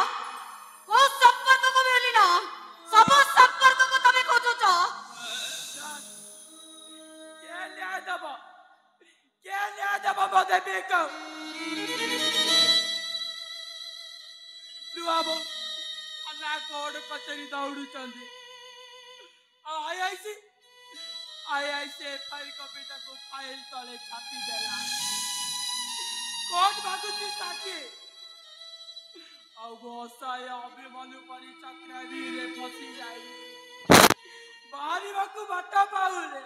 को संपर्क को भूली न सब संपर्क को तमे खोजो छ क्या न्याय दब मते बेको लुआबो अन्ना कोड कचरी दौड़ू चंदी आईआईसी फाइल कॉपी को फाइल तले छापी देला कोड बागुची साकी ଆଉ ବସାଏ ଅଭିମନ୍ୟୁ ପରି ଚକ୍ରାଦୀରେ ଫସି ଯାଇ ବାହାରିବାକୁ ବାଟ ପାଉଲେ।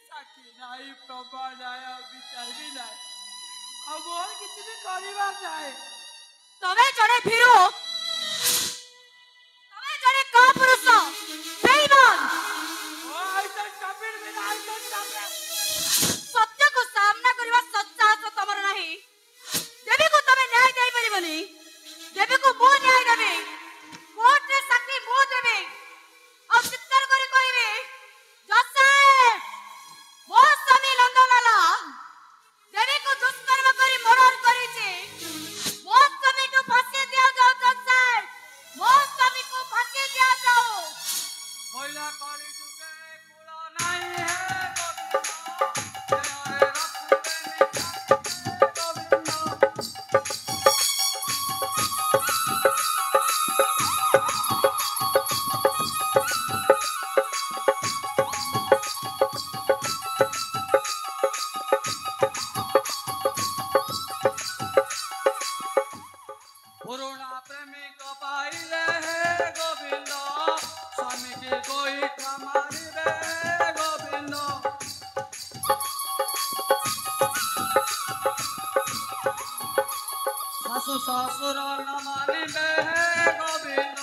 ସାକ୍ଷୀ ନାହିଁ, ପ୍ରମାଣ ନାହିଁ, ଆଉ ବିଚାର ବି ନାହିଁ, ଆଉ ମୋର କିଛି ବି କରିବା ନାହିଁ। ତମେ ଜଣେ ଭୀରୁ, ତମେ ଜଣେ କାପୁରୁଷ, ବେଇମାନ। ସତ୍ୟକୁ ସାମ୍ନା କରିବା ସତ୍ସାହସ ତମର ନାହିଁ। ଦେବୀକୁ ତମେ ନ୍ୟାୟ ଦେଇପାରିବନି। ଦେବୀକୁ ମୁଁ ନ୍ୟାୟ ଦେବି। କୋର୍ଟରେ ସାକ୍ଷୀ ମୁଁ ଦେବି। ଆଉ ଚିତ୍କାର କରି କହିବି, ଜଜ୍ ମୋ ସ୍ୱାମୀ ନନ୍ଦଲାଲ ଦେବୀକୁ ଦୁଷ୍କର୍ମ କରି ମର୍ଡର କରିଛି। ମୋ ସ୍ୱାମୀକୁ ଫାଶୀ ଦିଆଯାଉ। ଜଜ୍ ମୋ ସ୍ୱାମୀକୁ ଫାଶୀ ଦିଆଯାଉ। କହିଲା କରି ଯୁଗେ କୁଳ ନାହିଁ ହେ पुरुणा प्रेमिक पाइले हे गोविंद स्वामी की गोईठा मारिबे हे गोविंद सासु ससुर न मानिबे हे गोविंद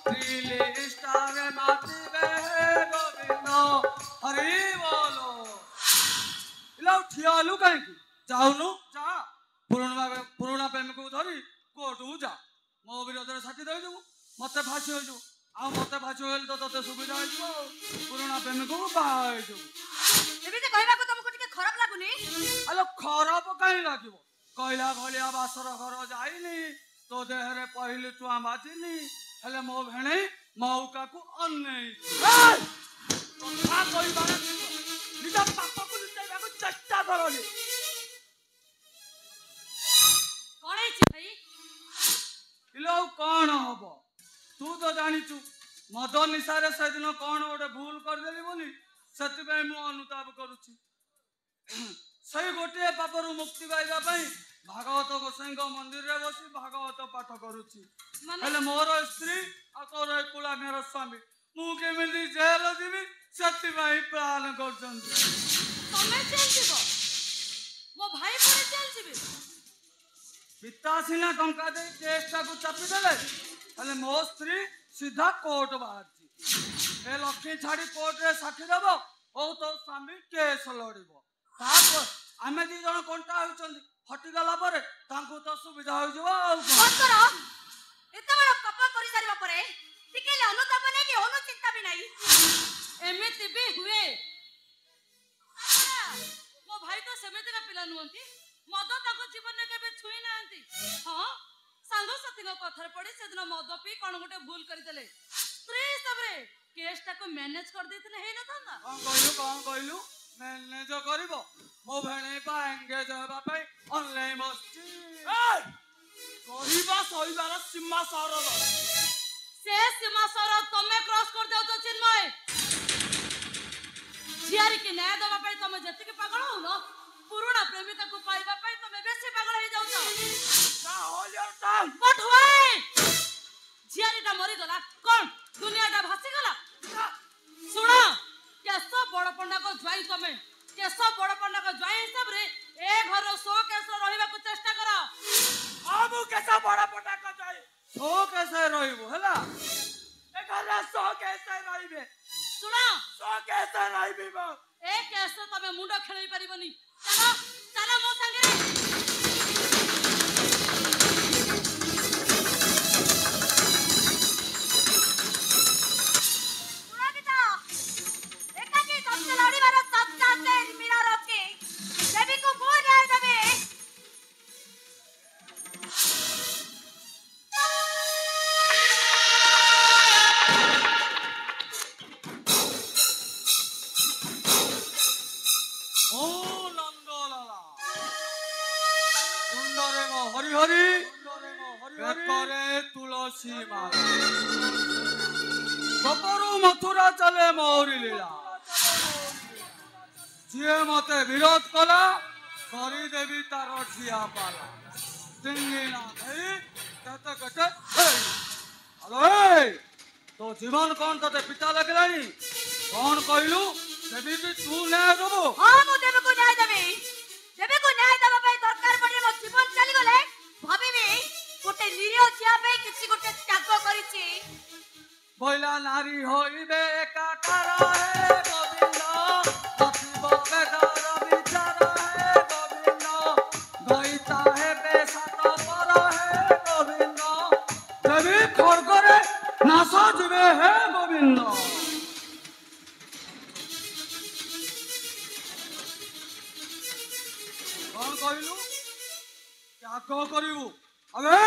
रीली स्टार मातिबे हे गोविंद हरि बोलो इला ठियालु काहे जाउनु जा पुरुणा प्रेमिक को धरी कोर्टू जा मो विरोध साक्षी देजु मत फाँसी हो मत फाँसी हो तो ते सुविधा हो पुराणा प्रेमिक को बाहर एमिति कहबाको तुमको टिके खराब लागुनी? आलो खराब कहीं लगे कहला भलिया बासर घर जाइनी तो देहरे पहले चुआ बाजिनी हेले मो भेणे मौका को अनै कथा कहबार निज पाप को लुचाइबाको चेष्टा करली कोन है भाई इलो कौन हम तू तो जानीचु मद निशार से दिन कौन गोटे भूल करदेली बोली से अनुताप करुच्ची से गोटे पापरू मुक्ति पाइबा भागवत गोसाई मंदिर रे बसी भागवत पाठ करुच्ची हेले मोर स्त्री आ तोर कुलांगर स्वामी मु केमिति जेल जीवी से प्लान कर मो भाई पर जेल जीवी पिता सीना टंका दे केसटा को चापी देले हेले मो स्त्री सीधा कोर्ट बाहर ए लक्ष्मी छाड़ी कोर्ट रे साक्षी देब ओ तो स्वामी केस लड़ब तापर आमे दी जण कोंटा होचंदी हटी गला परे तांको तो सुविधा हो जबो कोन करो एते बड़ कप करि सारिबा परे टिके अनुताप नै कि अनुचिंता भी नाही एमिति भी हुए मो भाई तो सेमिति का पिला नुंती मद ताको जीवन में केबे छुई नांती हां सांगो साथी को कथर पड़ी से दिन मद पी कोन गोटे भूल करि देले स्त्री सबरे केसटा को मैनेज कर देतले हे न तांदा कोन कहलु मैनेज करबो मो भेणे पा एंगेज हेबा पई ऑनलाइन बसची कहिबा सहिबार सीमा सरद से सीमा सरद तमे क्रॉस कर देउ तो चिन्मय जियारी के न्याय दबा पई तमे जति के पागल हो न पुराना प्रेमिका को पाइबा पई तमे बेसी पागल हो जाउ तो का हो योर टाइम व्हाट व्हाई जियारीटा मरी गला कोन दुनियाटा भासी गला सुनो केसो बड़ पंडा को ज्वाई तमे केसो बड़ पंडा को ज्वाई हिसाब रे ए घर सो केसो रहिबा को चेष्टा करो आबू केसा बड़ा पटा का जाए सो कैसे रहइबो हला ए घर सो कैसे रहिबे सुनो सो कैसे रहिबे बा ए केसो तमे मुंडो खेलई परिबनी चलो चलो मो संगे सुनो किता एका की सबसे लड़ी बार सच्चा से मेरा रखे देवी को वो न्याय देवे ओ नंदलाला कुंडरे मो हरि हरि बेकरे तुलसी माला कपरू मथुरा चले मौरी लीला जे मते विरोध कला करी देवी तार ठिया पाला डिंगिना भाई कहते कहते अरे तो जीवन कौन तते पिता लगलानी कौन कहलु देवी भी तू न्याय देबो हां मु देबे को न्याय देबा पे दरकार पड़े मो जीवन चली गले भाबिबे गोटे निरीह छिया पे किछि गोटे त्याग करिछि बोला नारी होइबे एकाकार हे गोविंद नथिबो बेदार विचार हे गोविंद गईता हे बेसात पर हे गोविंद देवी खरगरे नाश जिवे हे गोविंद कौन कहलु त्याग करिवु अबे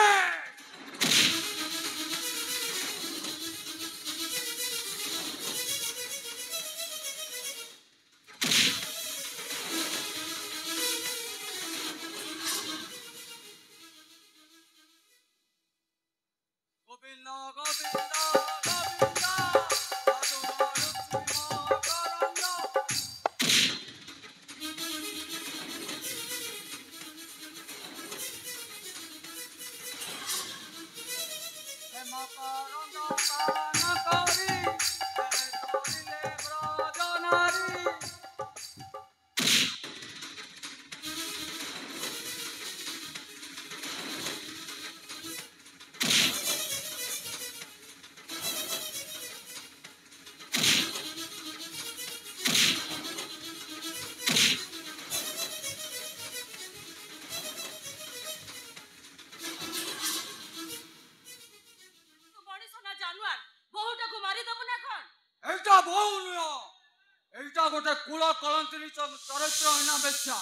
गोटे कूल कलंतिनी चरित्र अना बेच्छा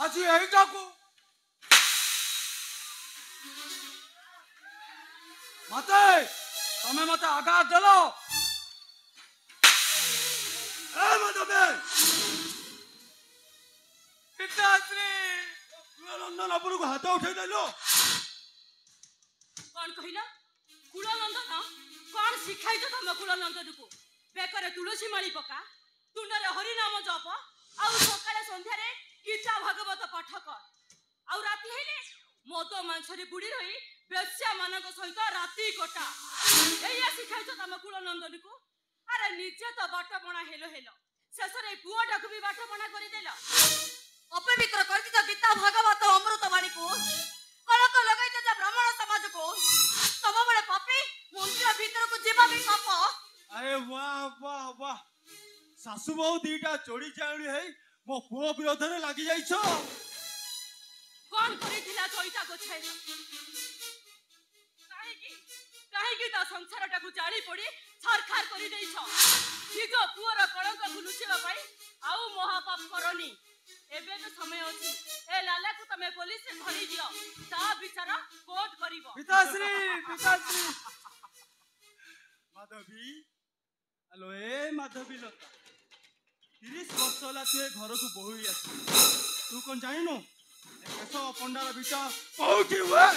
आज एटा को मते तमे मते आघात देलो ए मदबे पिताश्री कुलनंदन अपरू को हाथ उठाई देलो कौन कहिला कुलनंदन कौन शिखाइछ तमे कुलनंदन को बेकरे तुलसी माली पका तुंडरे हरि नाम जप आउ सकाळे संध्यारे गीता भागवत पाठ कर आउ राती हेले मद मांसरे बुडी रही बेश्या मानक सहित राती कटा एया शिखाइछ तमे कुलनंदन को अरे निजे तो बाटपणा हेलो हेलो शेषरे पुओटा को भी बाटपणा करि देला अपवित्र करती तो गीता भागवत अमृत वाणी को कलक लगाइते जा ब्राह्मण समाज को तब बड़े पापी मंदिर भीतर को जीवा भी पाप अरे वाह वाह वाह सासु बहु दीटा चोरी चाउरी है मो पुओ विरोध रे लागि जाइछो कौन करिथिला चोइता को छे काहे की ता संसारटा को जाली पड़ी छरखार करि देइछो निज पुअर कलंक को लुचिबा पई आउ महापाप करनी एबे तो समय अछि ए लाला को तमे पुलिस से धरि दियो ता विचार कोर्ट करिवो पिताश्री माधवी हेलो ए माधवी लता 30 वर्ष होला तू घर को बोही आस तू कौन जानिनु केस पंडार विचार कोठी हुए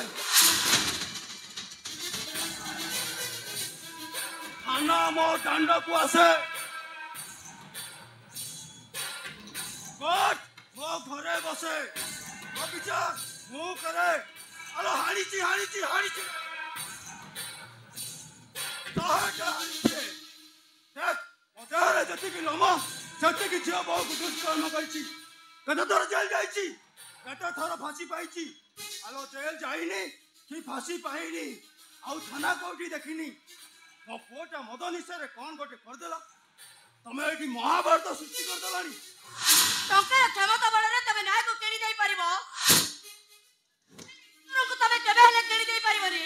थाना मो दंड को आसे कोर्ट मो घरे बसे विचार मु करे अलो हाणीची देख जति की लमा सत्य की झियो बहु दुष्कर्म करछि कत थर जेल जाइछि कत थर फांसी पाइछि आलो जेल जाइनी कि फांसी पाइनी आउ थाना कोठी देखिनी मो पुओटा मद निशारे कौन गोटे कर देला तमे एठी महाभारत सृष्टि कर देलानी टंका क्षमता बଳରେ तमे न्याय को केड़ी देई परिबो को तमे केबे हेले केड़ी देई परिबोनी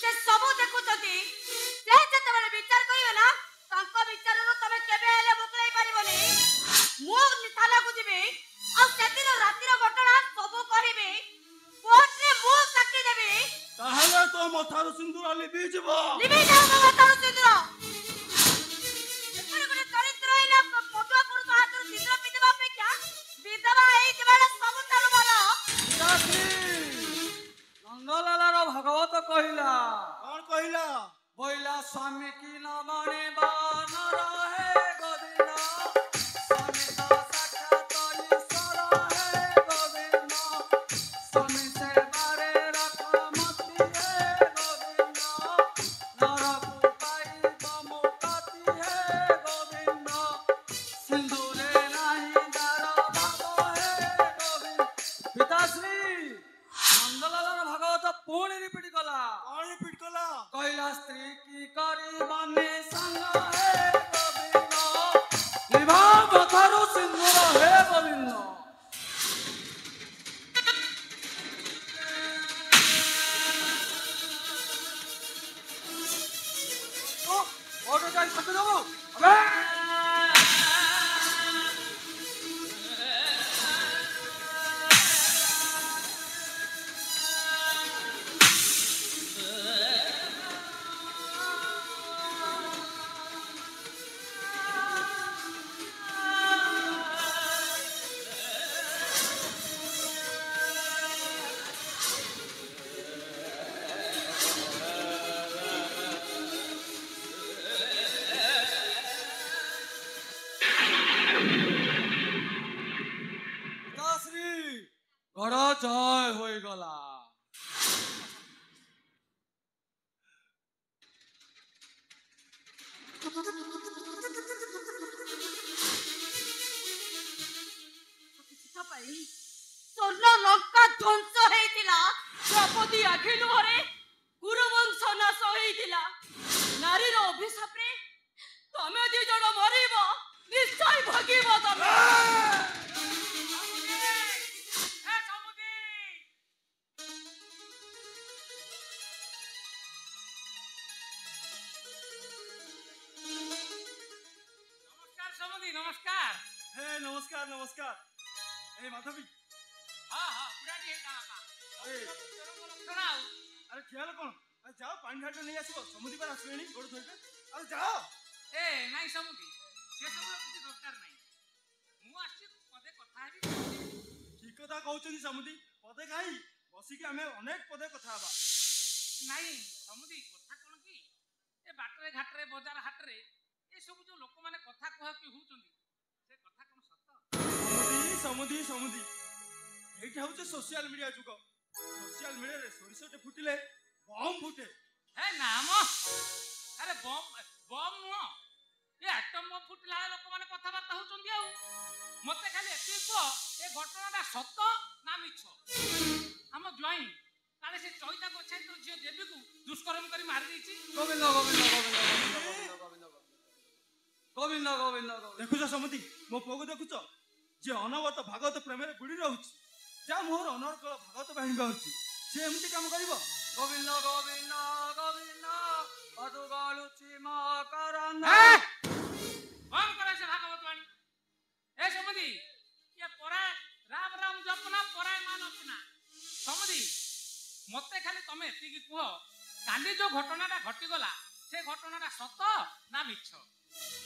से सब देखुछती से जते बळे विचार करिवे ना तांको विचार रो तमे केबे हेले मुकलाई परिबोनी मो थाना को जिबे आ सेदिन राती रो घटना सब कहिबे कोर्ट रे मो साक्षी देबे ताहले तो मथार सिंदूर लिबि जबो लिबि जाओ मथार सिंदूर एपर गुटे चरित्र हैला पटुआ पुरुष हाथर सिंदूर पिदबा अपेक्षा विधवा एई जबार सब तार बोलो नंदलाला रो भागवत कहिला कौन कहिला बोइला स्वामी की न माने बानर है गोविंद स्वामी का साक्षात ईश्वर है गोविंद स्वामी से बारे କଥାରୁ ସିନ୍ଦୁର ହେ ଗୋବିନ୍ଦ। ଅଟୋ ଯାଇ ସତେ ଦେବୁ গড় জয় হয়ে গলা। ସ୍ୱର୍ଣ୍ଣ ଲଙ୍କା ଧ୍ୱଂସ ହେଇଥିଲା, ଦ୍ରୌପଦୀ ଆଖି ଲୁହରେ କୁରୁବଂଶ ନାଶ ହେଇଥିଲା। ନାରୀର ଅଭିଶାପରେ ତମେ ଦି ଜଣ ମରିବ, ନିଶ୍ଚୟ ଭୋଗିବ ତମେ। नमस्कार। हे नमस्कार नमस्कार। ए माधवी हाँ हाँ बुढ़ाटी है का बापा सुनाओ। अरे ख्याल कौन अरे जाओ पानी ढाल नहीं आसो समुद्री पर आसलेनी गोड़ धोइके अरे जाओ ए नहीं समुद्री से सब किसी दरकार नहीं मु आछि पदे कथा हेबी। ठीक कथा कहउछनी समुद्री पदे काई बसी के हमें अनेक पदे कथा हबा नहीं समुद्री कथा कोन की ए बाटरे घाटरे बाजार हाटरे ए सब जो लोक माने कथा कह की होउचंदी से कथा कोन सत समुद्री समुद्री समुद्री एटा होचे सोशल मीडिया जुग। सोशल मीडिया रे सोरिसटे फुटिले बम फुटे। हे नाम अरे बम बम नो ए एटम बम फुटला लोक माने कथा बार्ता होउचंदी आ मते खाली एती को ए घटनाटा सत ना मिछ हम ज्वाइन काले से चौथा गोछाई तो जियो देवी को दुष्कर्म करी मारि दैछि। गोविंद गोविंद गोविंद गोविंद गोविंद गोविंद देखुछ समुद्री मो पोगो देखुछ जे अनवत भागवत प्रेम रे बुडी रहउछ जा मोर अनर्कल भागवत बाहिनी बाहुछ से एमती काम करिवो। गोविंद गोविंद गोविंद अदुगालुची मा करन कौन करे से भागवत वाणी ए समुद्री ये परा राम राम जपना पराय मान अपना समुद्री मते खाली तमे एती की कुह काली जो घटनाटा घटी गला से घटनाटा सत ना मिछ।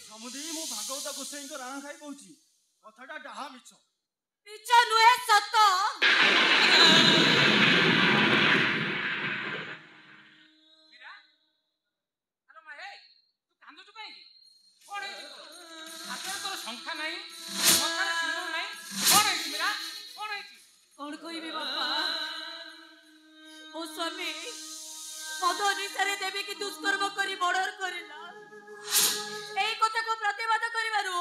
समुद्री मु भागवत गोसाई को राणा खाई कहूची कथाटा डाहा मिछ मिछ नुहे सत। मीरा हेलो माहे तू कांदो छु काई कोन है हाथे तोर संख्या नहीं मथार सिंदूर नहीं कोन है मीरा कोन है कौन कहबी बापा ओ स्वामी मद निशारे देवी की दुष्कर्म करी मर्डर करिला এই কথাକୁ ପ୍ରତିବାଦ କରିବାରୁ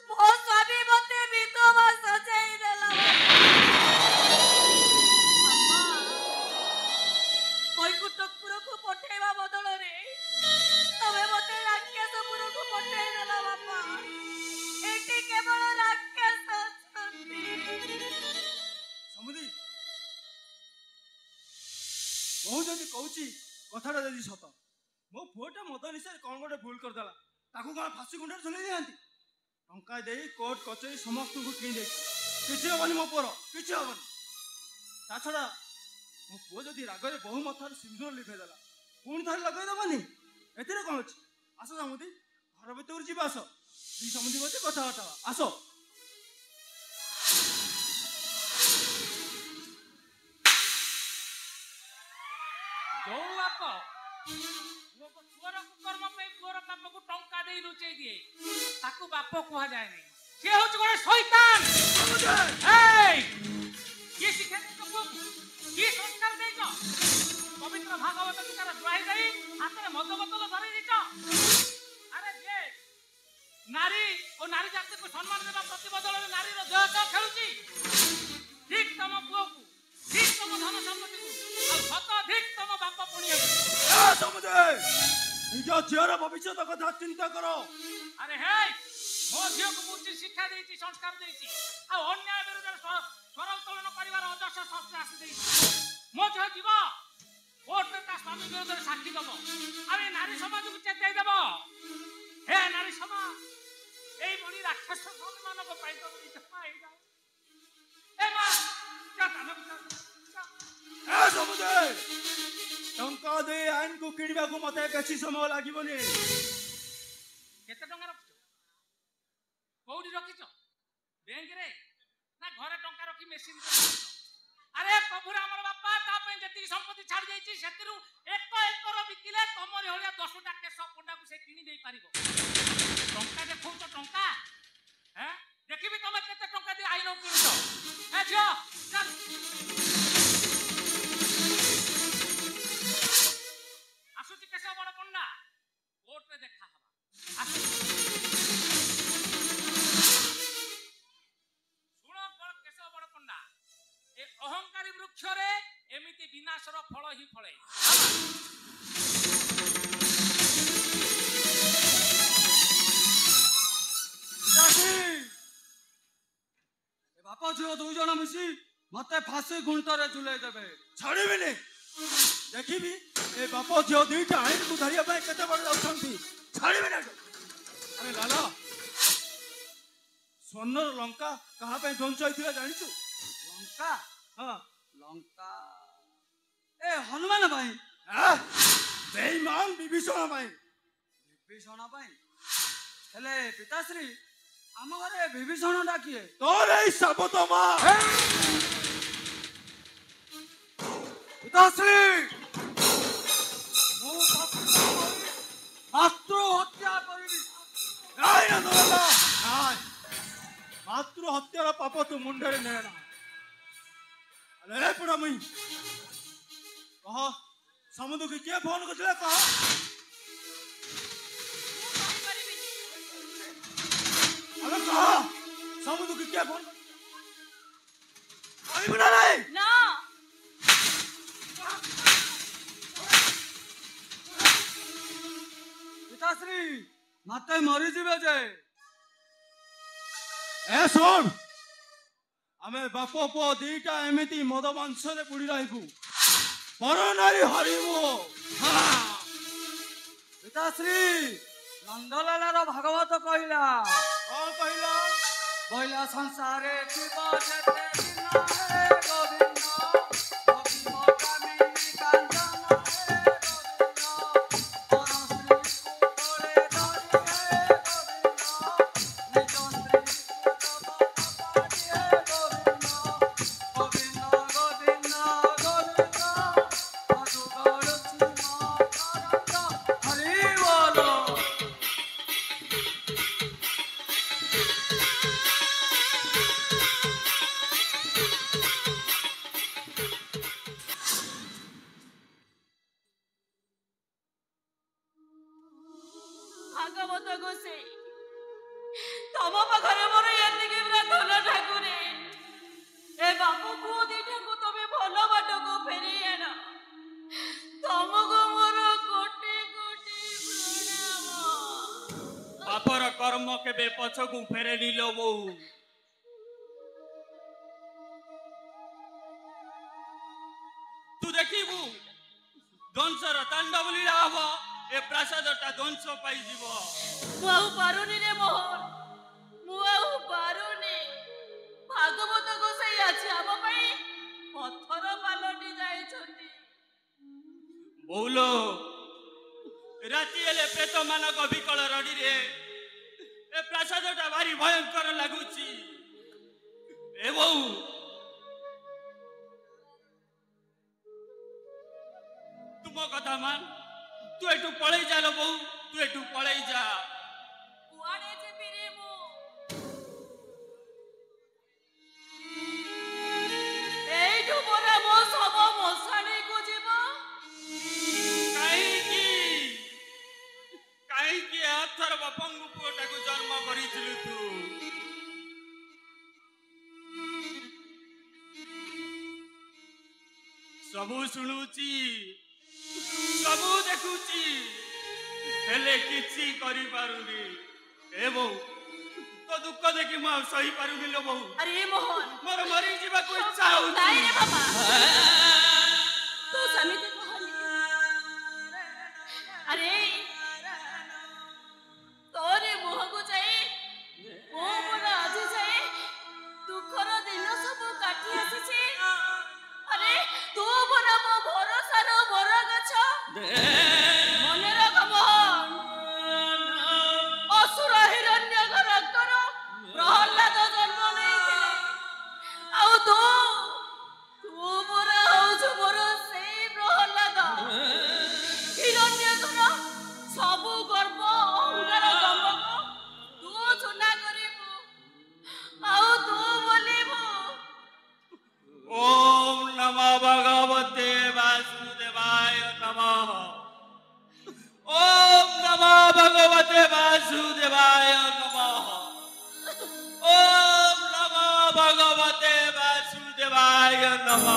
ମୋ ସ୍ୱାମୀ ମତେ ବିଧବା ସଜାଇ ଦେଲା। ବୈକୁଣ୍ଠପୁରକୁ ପଠେଇବା ବଦଳରେ ତମେ ମତେ ରାକ୍ଷସପୁରକୁ ପଠେଇ ଦେଲା ବାପା। ଏଠି କେବଳ ରାକ୍ଷସ ଅଛନ୍ତି। समुद्री बहु जदि कहूची कथाटा जदि सत मो पुओटा मद निशारे कौन गोटे भूल करदेला ताकू कौन फांसी गुंडार झुलाई दिखाती टंका दे कोर्ट कचेरी समस्त को किन दे किछि हबनी मो पुओर किछि हबनी ता छड़ा मो पुओ जदि रागरे बहु मथार सिंदूर लिखै देला पुणी थरे लगै दबनी एतिरे कोन अछि। आसो समुद्री घर भीतर जीवा आसो दी समुद्री बसे कथा हटा आसो। जो बाप पुअर कुकर्म पे पुअर बाप को टंका दे लुचै दिए ताकू बाप कुहा जाय नहीं से होच गोटे शैतान। ए ये शिक्षा तो ये संस्कार देछ पवित्र भागवत गीतार दुहाई दई हाथे मद बोतल धरि दिछ। अरे जे नारी और नारी जाति को सम्मान देबा प्रतिबदल में नारी रो देह तो खेलुची ठीक तम पुओ को ठीक तम धन संपत्ति को आ सत ठीक तम बाप पुणी समुद्री निज झीर भविष्य कथा चिंता करो। अरे हे ମୋ ଝିଅକୁ ବୁଝି ଶିକ୍ଷା ଦେଇଛି, ସଂସ୍କାର ଦେଇଛି, ଆଉ ଅନ୍ୟାୟ ବିରୁଦ୍ଧରେ ସ୍ୱର ଉତ୍ତୋଳନ କରିବାର ଅଦର୍ଶ ଶସ୍ତ୍ର ଆସି ଦେଇଛି। ମୋ ଝିଅ ଯିବ କୋର୍ଟରେ ତା ସ୍ୱାମୀ ବିରୁଦ୍ଧରେ ସାକ୍ଷୀ ଦବ, ଆଉ ଏ ନାରୀ ସମାଜକୁ ଚେତାଇ ଦେବ, ହେ ନାରୀ ସମାଜ, ଏଇଭଳି ରାକ୍ଷସ ମାନଙ୍କ ପାଇଁ ତ ଜମା ହେଇଯାଉ। ଏ ମା ସମୁଦାୟ ଟଙ୍କା ଦେଇ ଆଇନକୁ କିଣିବାକୁ ମତେ ବେଶୀ ସମୟ ଲାଗିବନି। କେତେ ଟଙ୍କା ରଖିଛ? କୋଉଠି ରଖିଛ? ବ୍ୟାଙ୍କରେ ନା ଘରେ ଟଙ୍କା ରଖି ମେସିନ୍? ଆରେ ପ୍ରଭୁର ଆମର ବାପା ତା ପାଇଁ ଯେତିକି ସମ୍ପତ୍ତି ଛାଡ଼ି ଯାଇଛି ସେଥିରୁ 1 ଏକର ବିକିଲେ ତମରି ଭଳିଆ 10ଟା କେଶ ପଣ୍ଡାକୁ ସେ କିଣି ଦେଇ ପାରିବ। ଟଙ୍କା ଦେଖଉଛ ଟଙ୍କା? ଦେଖିବି ତମେ କେତେ ଟଙ୍କା ଦେଇ ଆଇନ କିଣୁଛ। ଝିଅ ଆସୁଛି କେଶବ ବଡ଼ ପଣ୍ଡା, କୋର୍ଟରେ ଦେଖା ହବା। ଶୁଣ କେଶବ ବଡ଼ ପଣ୍ଡା, ଏ ଅହଙ୍କାରୀ ବୃକ୍ଷରେ ଏମିତି ବିନାଶର ଫଳ ହିଁ ଫଳେ। ବାପ ଝିଅ 2 ଜଣ ମିଶି ମତେ ଫାଶୀ ଗୁଣ୍ଟରେ ଝୁଲେଇ ଦେବେ। ଛାଡ଼ିବିନି। ଦେଖିବି ଏ ବାପ ଝିଅ ଦୁଇଟା ଆଇନକୁ ଧରିବା ପାଇଁ କେତେ ବଡ଼ ଯାଉଛନ୍ତି। ଛାଡ଼ିବିନି। ଆରେ ଲାଲା, ସ୍ୱର୍ଣ୍ଣର ଲଙ୍କା କାହା ପାଇଁ ଧ୍ୱଂସ ହେଇଥିଲା ଜାଣିଛୁ? ଲଙ୍କା? ହଁ, ଲଙ୍କା ଏ ହନୁମାନ ପାଇଁ। ବେଇମାନ ବିଭୀଷଣ ପାଇଁ। ବିଭୀଷଣ ପାଇଁ? ହେଲେ ପିତାଶ୍ରୀ, ଆମ ଘରେ ବିଭୀଷଣଟା କିଏ? ତୋର ଏଇ ସାବତ ମା। ପିତାଶ୍ରୀ, ମୁଁ ମାତୃ ହତ୍ୟା କରିବି। ମାତୃ ହତ୍ୟାର ପାପ ତୁ ମୁଣ୍ଡରେ ନେନା। ଆରେ ପଡ଼ା ମୁଇଁ କହ, ସମୁଦ୍ରକୁ କିଏ ଫୋନ କରିଥିଲା କହ? ଆରେ କହ, ସମୁଦ୍ରକୁ କିଏ ଫୋନ କହିବୁ ନା ନାଇଁ? ନା ପିତାଶ୍ରୀ, ମତେ ମରିଯିବେ ଯେ। ଏ ଶୁଣ, ଆମେ ବାପ ପୁଅ ଦିଟା ଏମିତି ମଦ ମାଂସରେ ବୁଡ଼ି ରହିବୁ, ପର ନାରୀ ହରିବୁ। ପିତାଶ୍ରୀ, ନନ୍ଦଲାଲାର ଭାଗବତ କହିଲା। କଣ କହିଲା? କହିଲା ସଂସାରେ ଥିବ ଯେତେ ଦିନ ହେ ଗୋବିନ୍ଦ, ଗୋପୀମ କାମିନୀ କାଞ୍ଚନ ହେ ଗୋବିନ୍ଦ, ପର ସ୍ତ୍ରୀକୁ କୋଳେ ଧରି ହେ ଗୋବିନ୍ଦ, ନିଜ ସ୍ତ୍ରୀକୁ ତବ ତପାଡ଼ି ହେ ଗୋବିନ୍ଦ, ଗୋବିନ୍ଦ ଗୋବିନ୍ଦ ଗୋବିନ୍ଦ, ମଧୁ ଗଳୁଛି ମକରନ୍ଦ, ହରି ବୋଲ। ଭାଗବତ ଗୋସେଇ, ତମ ପାଖରେ ମୋର ଏତିକି ପୁରା ଧନ ଠାକୁରେ। ଏ ବାପ ପୁଅ ଦିଟାକୁ ତମେ ଭଲ ବାଟକୁ ଫେରେଇ ଆଣ। ତମକୁ ମୋର କୋଟି କୋଟି ପ୍ରଣାମ। ପାପର କର୍ମ କେବେ ପଛକୁ ଫେରେନି ଲୋ ବୋଉ। ତୁ ଦେଖିବୁ ଧ୍ୱଂସର ତାଣ୍ଡବ ଲୀଳା ହବ, ଏ ପ୍ରାସାଦଟା ଧ୍ୱଂସ ପାଇଯିବ। ମୁଁ ଆଉ ପାରୁନି ରେ ମୋହନ, ମୁଁ ଆଉ ପାରୁନି। ଭାଗବତ ଗୋସାଇ ଆଜି ଆମ ପାଇଁ ପଥର ପାଲଟି ଯାଇଛନ୍ତି। ବୋଉଲୋ, ରାତି ହେଲେ ପ୍ରେତ ମାନଙ୍କ ବିକଳ ରଡିରେ ଏ ପ୍ରାସାଦଟା ଭାରି ଭୟଙ୍କର ଲାଗୁଛି। ଏ ବୋଉ, ତୁମ କଥା ମାନ, ତୁ ଏଠୁ ପଳେଇ ଯା ଲୋ ବୋଉ, ତୁ ଏଠୁ ପଳେଇ ଯା। କୁଆଡେ ଯିବି ରେ ମୁଁ? ଏଇଠୁ ପରା ମୋ ଶବ ମଶାଣୀକୁ ଯିବ। କାହିଁକି କାହିଁକି ଅଥର ବାପଙ୍କୁ ପୁଅଟାକୁ ଜନ୍ମ କରିଥିଲୁ ତୁ? ସବୁ ଶୁଣୁଛି, ସବୁ ଦେଖୁଛି, ହେଲେ କିଛି କରିପାରୁନି। ଏ ବୋଉ, दुख देखि म सही पारुनी लो बहु अरे मोहन मोर मरी जीवा को इच्छा हो नहीं रे बाबा तू समिति कहली अरे तोरे मुह को जाए ओ मोर आज जाए दुखर दिन सब काटी आसी अरे तू मोर मो भरोसा रो बर गछ मने रख मोहन असुर हिरण्य रक्तर प्रहलाद जन्म नहीं आउ तू मोर हौछु मोर सेई प्रहलाद हिरण्य सबु गर्व अहंकार दम्भ तू चुना करिबु आउ तू बोलिबु ओम नमो भगवते वासुदेवाय नमः ओम नमो भगवते वासुदेवाय नमः ओम नमो भगवते वासुदेवाय नमः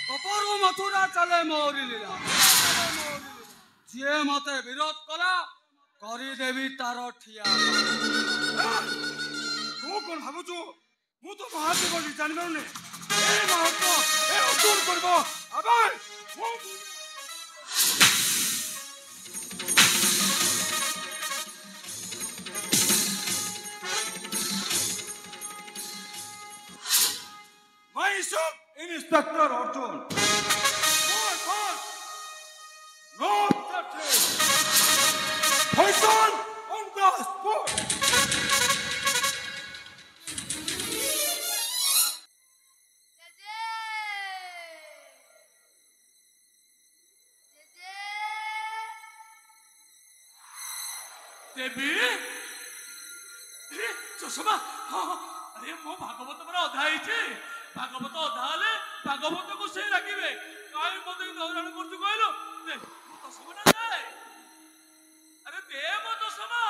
कपरू मथुरा चले मोरी लीला जे मते विरोध कला करी देवी तार ठिया तू कोन भाबुछु मु तो महादेव बोली जानि पारुने ए महत्व ए उद्धार करबो आबार Myself, Inspector Arjun. Not that Poison on the spot. देवी चषमा अरे मो भागवत पर अधा है भागवत अधा हेले भागवत को से राखिबे काई मते दौरान करछु कहलो दे तो समना जाए अरे दे मो तो समा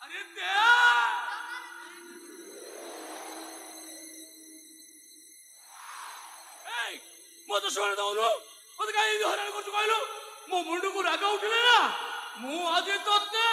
अरे दे ए मो तो सोना दउनो मते काई दौरान करछु कहलो मो मुंडू को राग उठले ना मु आज तोते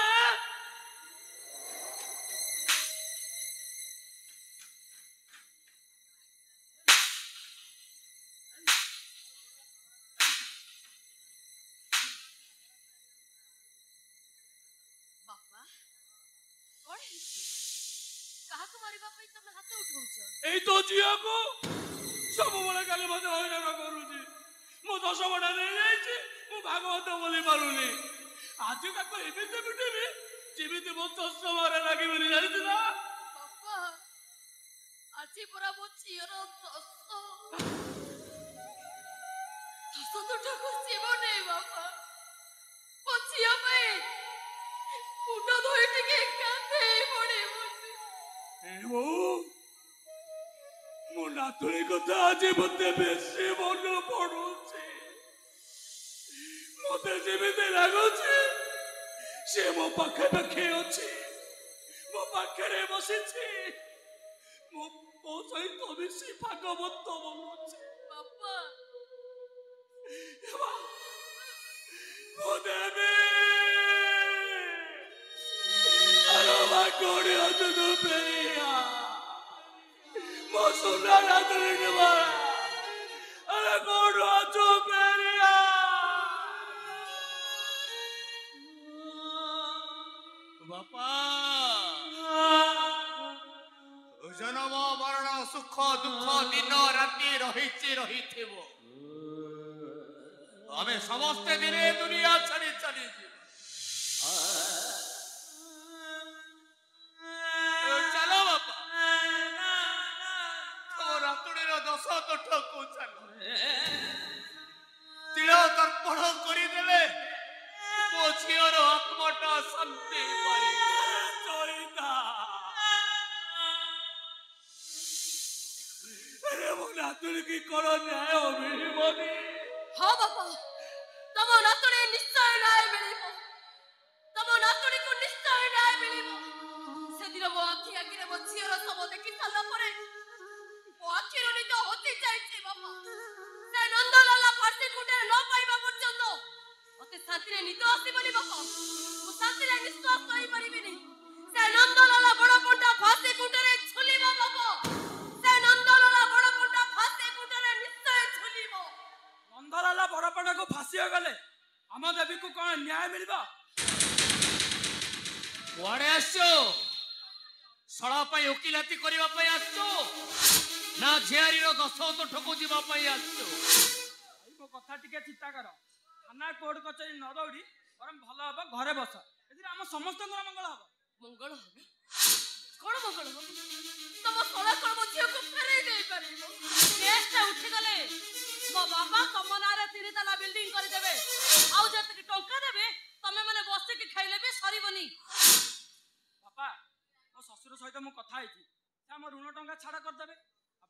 এই তো জিয়া को सब बड़ा काले मते होइना करूची मो 10 बड़ा नै जाईची मु भागवत बोली पारुनी आज काको एबिते बिटेबी जेबिते मो 10 मारे लागिबनी जानित ना बापा आछि पूरा मो चियर 10 तो ठाकुर जीव नै बापा पछिया पे मुंड धोई टिके कांदे पड़े ए वो मो नातुणी कथा आज मते बेसी मन पड़ुची मते जेमिते लागुची से मो पाखे पाखे अछि मो पाखे बसिछि मो सहित बेसी भागवत बोलुछि बापा मो देवी अरे मा कोड़ी अजन पेरिया मो सुना नातुणी मारा अरे कोड़ी अजन पेरिया बापा जन्म मरण सुख दुख दिन राति रही आमे समस्ते दिने दुनिया छाड़ी चली चलो बापा तो रातुड़ीर दश तोठ को चलो तिल तर्पण करदेले मो झीर आत्माटा शांति चलिता मो नातुड़ी की कौन न्याय मिलबनी हाँ बापा तम नातुड़ी निश्चय न्याय मिलिबो तम नातुड़ी को निश्चय न्याय मिलिबो से दिन मो आखि आगे मो झीर सब देखि साला परे मो आखि रो निद होती जाइछे बापा से नंदलाला फांसी कुटे न पाइबा पर्यंत मते शांति रे निद आसीबनी बापा मो शांति रे निश्वास कहि परिबिनी से नंदलाला बड़ पंडा फांसी कुटे रे झुलिबो बापा से नंदलाला बड़ पंडा फांसी कुटे रे निश्चय झुलिबो नंदलाला बड़पड़ा को फांसी हो गले आम देवी को कौन न्याय मिलबा कुआड़े आसो सड़ा पाई ओकिलाती करबा पाई आसो ना झियारी रो दस तो ठको जीवा पाई आसो मो कथा टिके चिंता कर थाना कोर्ट कचेरी न दौड़ी बरम भलो हबो घरे बस एतिर हम समस्त मंगल हबो मंगल हबो कोन मंगल हबो तम सड़ा कर्म झियो को फेरै देई परिबो केसटा उठी गले मो बाबा तम नारे 3 तला बिल्डिंग कर देबे आउ जतकी टंका देबे तमे माने बसे के खाइले बे सरीबनी बापा मो ससुर सहित मो कथा आइछि से हम ऋण टंका छाड़ा कर देबे आ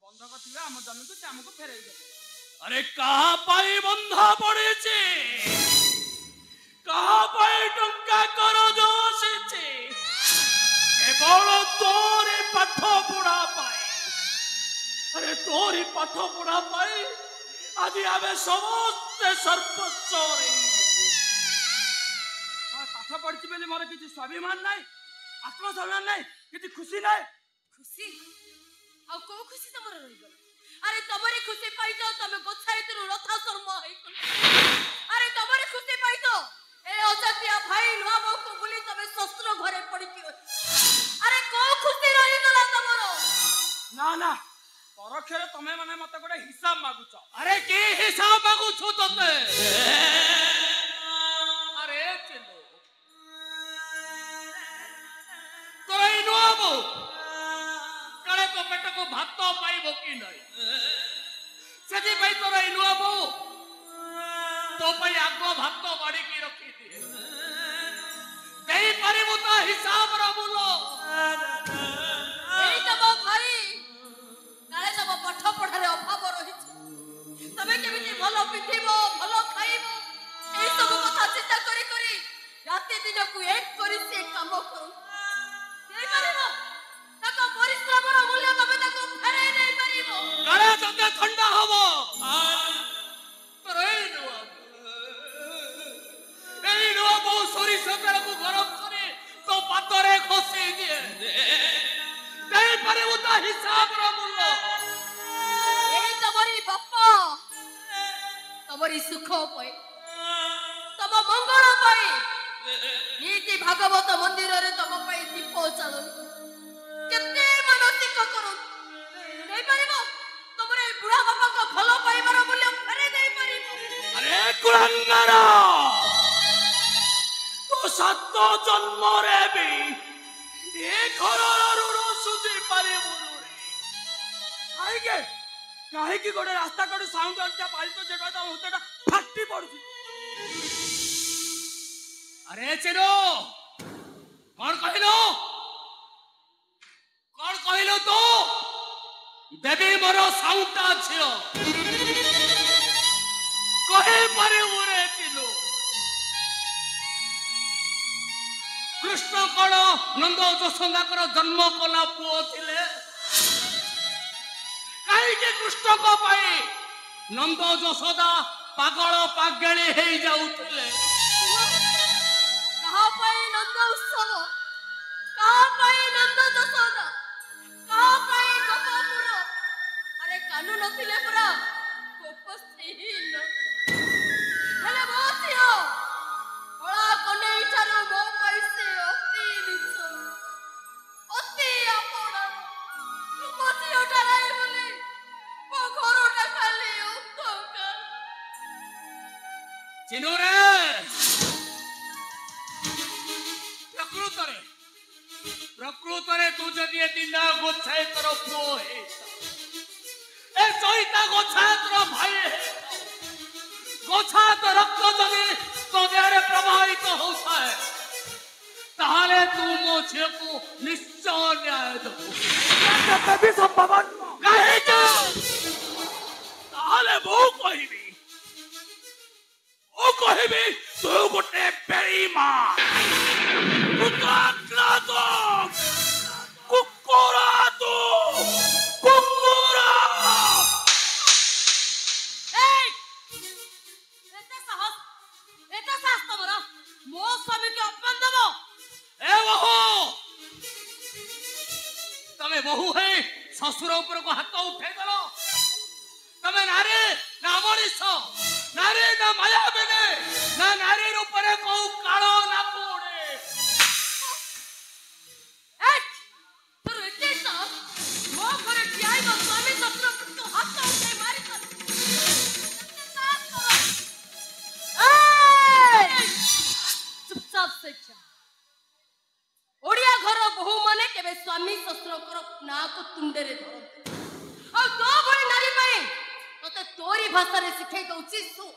बंधक थिबा हम जमी को से हमको फेरै देबे अरे कहा पाई बंधा पड़े कहा पाई टंका कर जो केवल तोरी पाठ पढ़ा पाई अरे तोरी पाठ पढ़ा पाई आज आम समस्त सर्वस्व पाठ पढ़ी बोली मोर किसी स्वाभिमान नाई आत्मसम्मान नाई किसी खुशी नाई खुशी आ को खुशी तमर रही गल अरे तमरी खुशी पाई जाओ तमे गोछाइतरु रथा शर्मा है अरे तमरी खुशी पाई तो ए अजतिया भाई नुआ बहू को बुली तमे शस्त्र घरे पड़ी की अरे को खुशी रही गला तमर ना ना परक्षरे तमे माने मते गोटे हिसाब मागुछ अरे के हिसाब मागुछ तते अरे चलो तोरे नुआबो काले तो पेट को भात पाइबो कि नहीं सजी भाई तोरे नुआबो तो पई आगो भात बाड़ी की रखी दे देई परिबो तो हिसाब रो बोलो एई तब भाई काले तब पाठ पढ़ारे अभाव रही तमे केमिति भलो पिथिबो भलो खाइबो एई सब कथा चिंता करी करी राति दिन को एक करी से काम करू देई परिबो ताको परिश्रम रो मूल्य तमे ताको फेरै नै परिबो काले तते ठंडा हबो तोरे नुआबो सरी सकर को गरम करे तो पातरे खोसे दिए देई परिबो तो हिसाब रो बोलो एई तमरी बापा तमरी सुख पाई तम मंगल पाई नीति भागवत मंदिर रे तम पाई दीप चालू केते मानसिक करू नहीं परिबो तमरे बुढ़ा बाबा को भलो पाइबार मूल्य फेरे नहीं परिबो अरे कुलंगार तो सात जन्म रे भी ए घर ऋण सुझी पारिबो रे काहे की गोटे रास्ता कड़े साउंड आटा पाली तो जगह तो होतेटा फाटी पड़ुची अरे चेरो कौन कहलो तो देवी मोर साउंड छियो कहे पारे मोरे चिलो कृष्ण कण नंद यशोदा कर जन्म कला पुओ थिले काहे के कृष्ण को पाए नंद यशोदा पागल पागेली हे जाउथिले कहा पाई नंद उत्सव कहा पाई नंद यशोदा कहा पाई गोपपुर अरे कानू नथिले पुरा गोपस्थहीन हेले मोसियो ओळा कोने इठारो मो पैसे अति ପ୍ରକୃତରେ ତୁ ଯଦି ଏ ଦିନ ଗୋଛାଇତର ପୁଅ ହେଇଥା, ଏ ସଇତା ଗୋଛାଇତର ଭାଇ ହେଇଥା, ଗୋଛାଇତ ରକ୍ତ ଯଦି ତୋ ଦେହରେ ପ୍ରବାହିତ ହଉଥାଏ, ତାହେଲେ ତୁ ମୋ ଝିଅକୁ ନିଶ୍ଚୟ ନ୍ୟାୟ ଦେବୁ। ବି ସମ୍ଭବ କାହିଁକି? ତାହେଲେ ମୁଁ କହିବି ତୁ ଗୋଟେ ବେଇମାନ, କୁକୁର ତୁ କୁକୁର। ଏତେ ସାହସ ତମର ମୋ ସ୍ୱାମୀକୁ ଅପମାନ ଦେବ? ଏ ବୋହୂ, ତମେ ବୋହୂ ହେଇ ଶ୍ୱଶୁର ଉପରକୁ ହାତ ଉଠେଇଦେଲ। ତମେ ନାରୀ ନା ମଣିଷ, ନାରୀ ନା ମାୟାବିନୀ, ନା ନାରୀ ରୂପରେ କୋଉ କାଳ ନା କୋଉଡେ। ତୋର ଏତେ ସାହସ ମୋ ଘରେ ଠିଆ ହେଇ ମୋ ସ୍ୱାମୀ ଶତ୍ରୁକୁ ହାତ ଉଠେଇ ମାରିଛ? ଚୁପଚାପ ଶୋଇଛ। ଓଡ଼ିଆ ଘର ବୋହୂ ମାନେ କେବେ ସ୍ୱାମୀ ଶତ୍ରୁଙ୍କର ନାଁକୁ ତୁଣ୍ଡରେ ଧରନ୍ତି। ଆଉ ତୋ ଭଳି ନାରୀ ପାଇଁ ତତେ ତୋରି ଭାଷାରେ ଶିଖେଇ ଦଉଛି ଶୁ।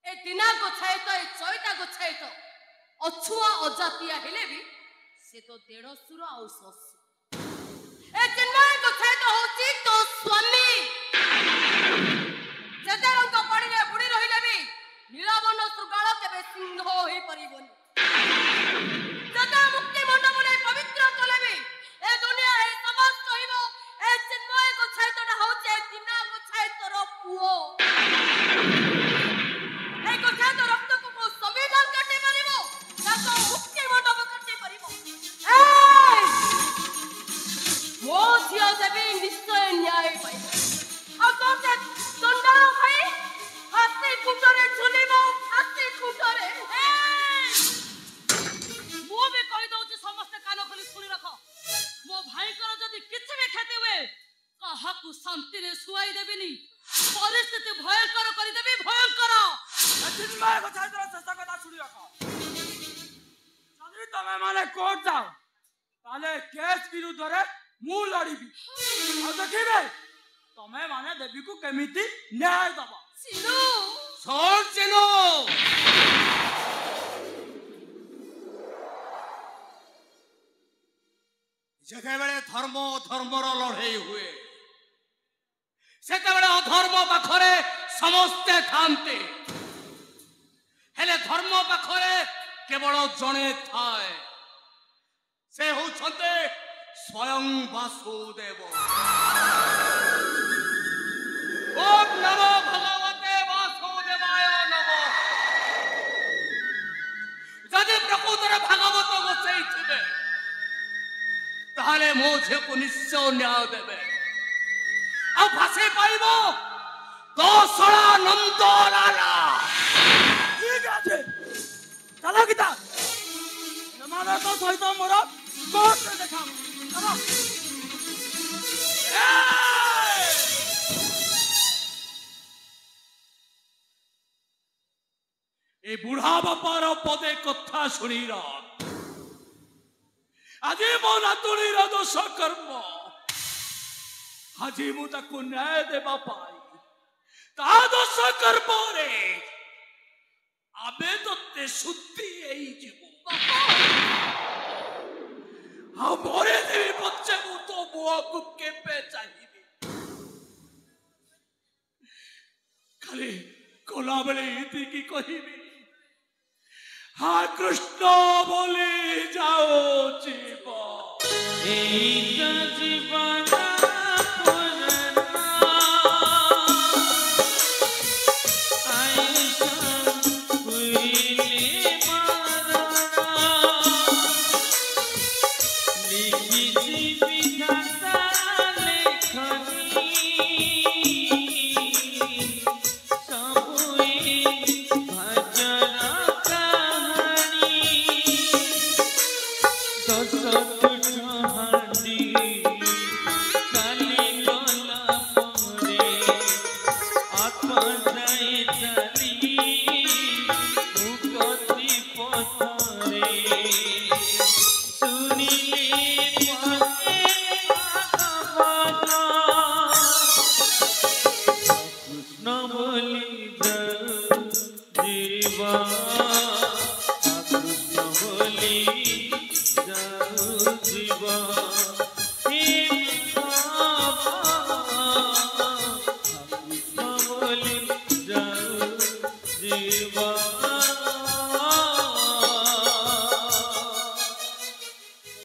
ଏ ଦିନା ଗୋଛାଇତ, ଏ ଚଇତା ଗୋଛାଇତ ଅଛୁଆ ଅଜାତିଆ ହେଲେ ବି ସେ ତ ଦେଢ଼ଶୁର ଆଉ ଶ୍ୱଶୁର। ଏ ଚିନ୍ମୟ ଗୋଛାଇତ ହଉଛି ତୋ ସ୍ୱାମୀ। ଯେତେ ରଙ୍ଗ ପାଣିରେ ବୁଡ଼ି ରହିଲେ ବି ନୀଳବନ ଶୃଗାଳ କେବେ ସିଂହ ହୋଇପାରିବନି। ଯେତେ ମୁକ୍ତି ମଣ୍ଡପ ନେଇ ପବିତ୍ର କଲେ ବି ଏ ଦୁନିଆ, ଏ ସମାଜ କହିବ ଏ ଚିନ୍ମୟ ଗୋଛାଇତଟା ହଉଛି ଏ ଦିନା ଗୋଛାଇତର ପୁଅ। ଏ ଗୋଛାଇତ ରକ୍ତକୁ କୋଉ ସମ୍ବିଧାନ କାଟି ପାରିବ ନା କୋଉ ମୁକ୍ତି ମଣ୍ଡପ କାଟି ପାରିବ? ମୋ ଝିଅ ଦେବୀ ନିଶ୍ଚୟ ନ୍ୟାୟ ପାଇବ। ଆଉ ତୋ ସେ ଚଣ୍ଡାଳ ଭାଇ ହାତୀ ଖୁଣ୍ଟରେ ଝୁଲିବ, ହାତୀ ଖୁଣ୍ଟରେ। ମୁଁ ବି କହିଦଉଛି, ସମସ୍ତେ କାନ ଖୋଲି ଶୁଣି ରଖ। ମୋ ଭାଇଙ୍କର ଯଦି କିଛି ବି କ୍ଷତି ହୁଏ, କାହାକୁ ଶାନ୍ତିରେ ଶୁଆଇ ଦେବିନି। ପରିସ୍ଥିତି ଭୟଙ୍କର କରିଦେବି, ଭୟଙ୍କର। ଶେଷ କଥା ଶୁଣି ରଖ। ଯଦି ତମେ ମାନେ କୋର୍ଟ ଯାଅ, ତାହେଲେ କେସ୍ ବିରୁଦ୍ଧରେ ମୁଁ ଲଢିବି। ଆଉ ଦେଖିବେ ତମେ ମାନେ ଦେବୀକୁ କେମିତି ନ୍ୟାୟ ଦବ। ସିନୁ, ଶୁଣ ସିନୁ, ଯେତେବେଳେ ଧର୍ମ ଧର୍ମର ଲଢ଼େଇ ହୁଏ, ସେତେବେଳେ ଅଧର୍ମ ପାଖରେ ସମସ୍ତେ ଥାନ୍ତି, ହେଲେ ଧର୍ମ ପାଖରେ କେବଳ ଜଣେ ଥାଏ। ସେ ହେଉଛନ୍ତି ସ୍ୱୟଂ ବାସୁଦେବ। ଓಂ ନମୋ ଭଗବତେ ବାସୁଦେବାୟ ନମଃ। ଯଦି ପ୍ରକୃତରେ ଭାଗବତ ବସେଇଥିବେ, ତାହେଲେ ମୋ ଝିଅକୁ ନିଶ୍ଚୟ ନ୍ୟାୟ ଦେବେ। ଆଉ ଭାଷେ ପାଇବ ଦୋଷଳା ନନ୍ଦଲାଲା। ଠିକ ଅଛି, ଚାଲ ଗୀତା, ସେମାନଙ୍କ ସହିତ ମୋର କୋର୍ଟରେ ଦେଖା ହବ। ଚାଲ। ଏ ବୁଢା ବାପାର ପଦେ କଥା ଶୁଣି ରଖ। ଆଜି ମୋ ନାତୁଣୀର ଦୋଷ କର୍ମ, ଆଜି ମୁଁ ତାକୁ ନ୍ୟାୟ ଦେବା ପାଇଁ ତା ଦୋଷ କର୍ମରେ ଆମେ ତତେ ଶୁଦ୍ଧି ହେଇଯିବୁ। ଆଉ ମରେ ଦେବି ପଛେ ମୁଁ ତୋ ମୁହଁକୁ କେବେ ଚାହିଁବି। ଖାଲି ଗଲାବେଳେ ଏତିକି କହିବି, हा कृष्ण बोले जाओ जीव जीवन कृष्ण बोली जाऊ जीव हे कृष्ण बोली जाऊ जीव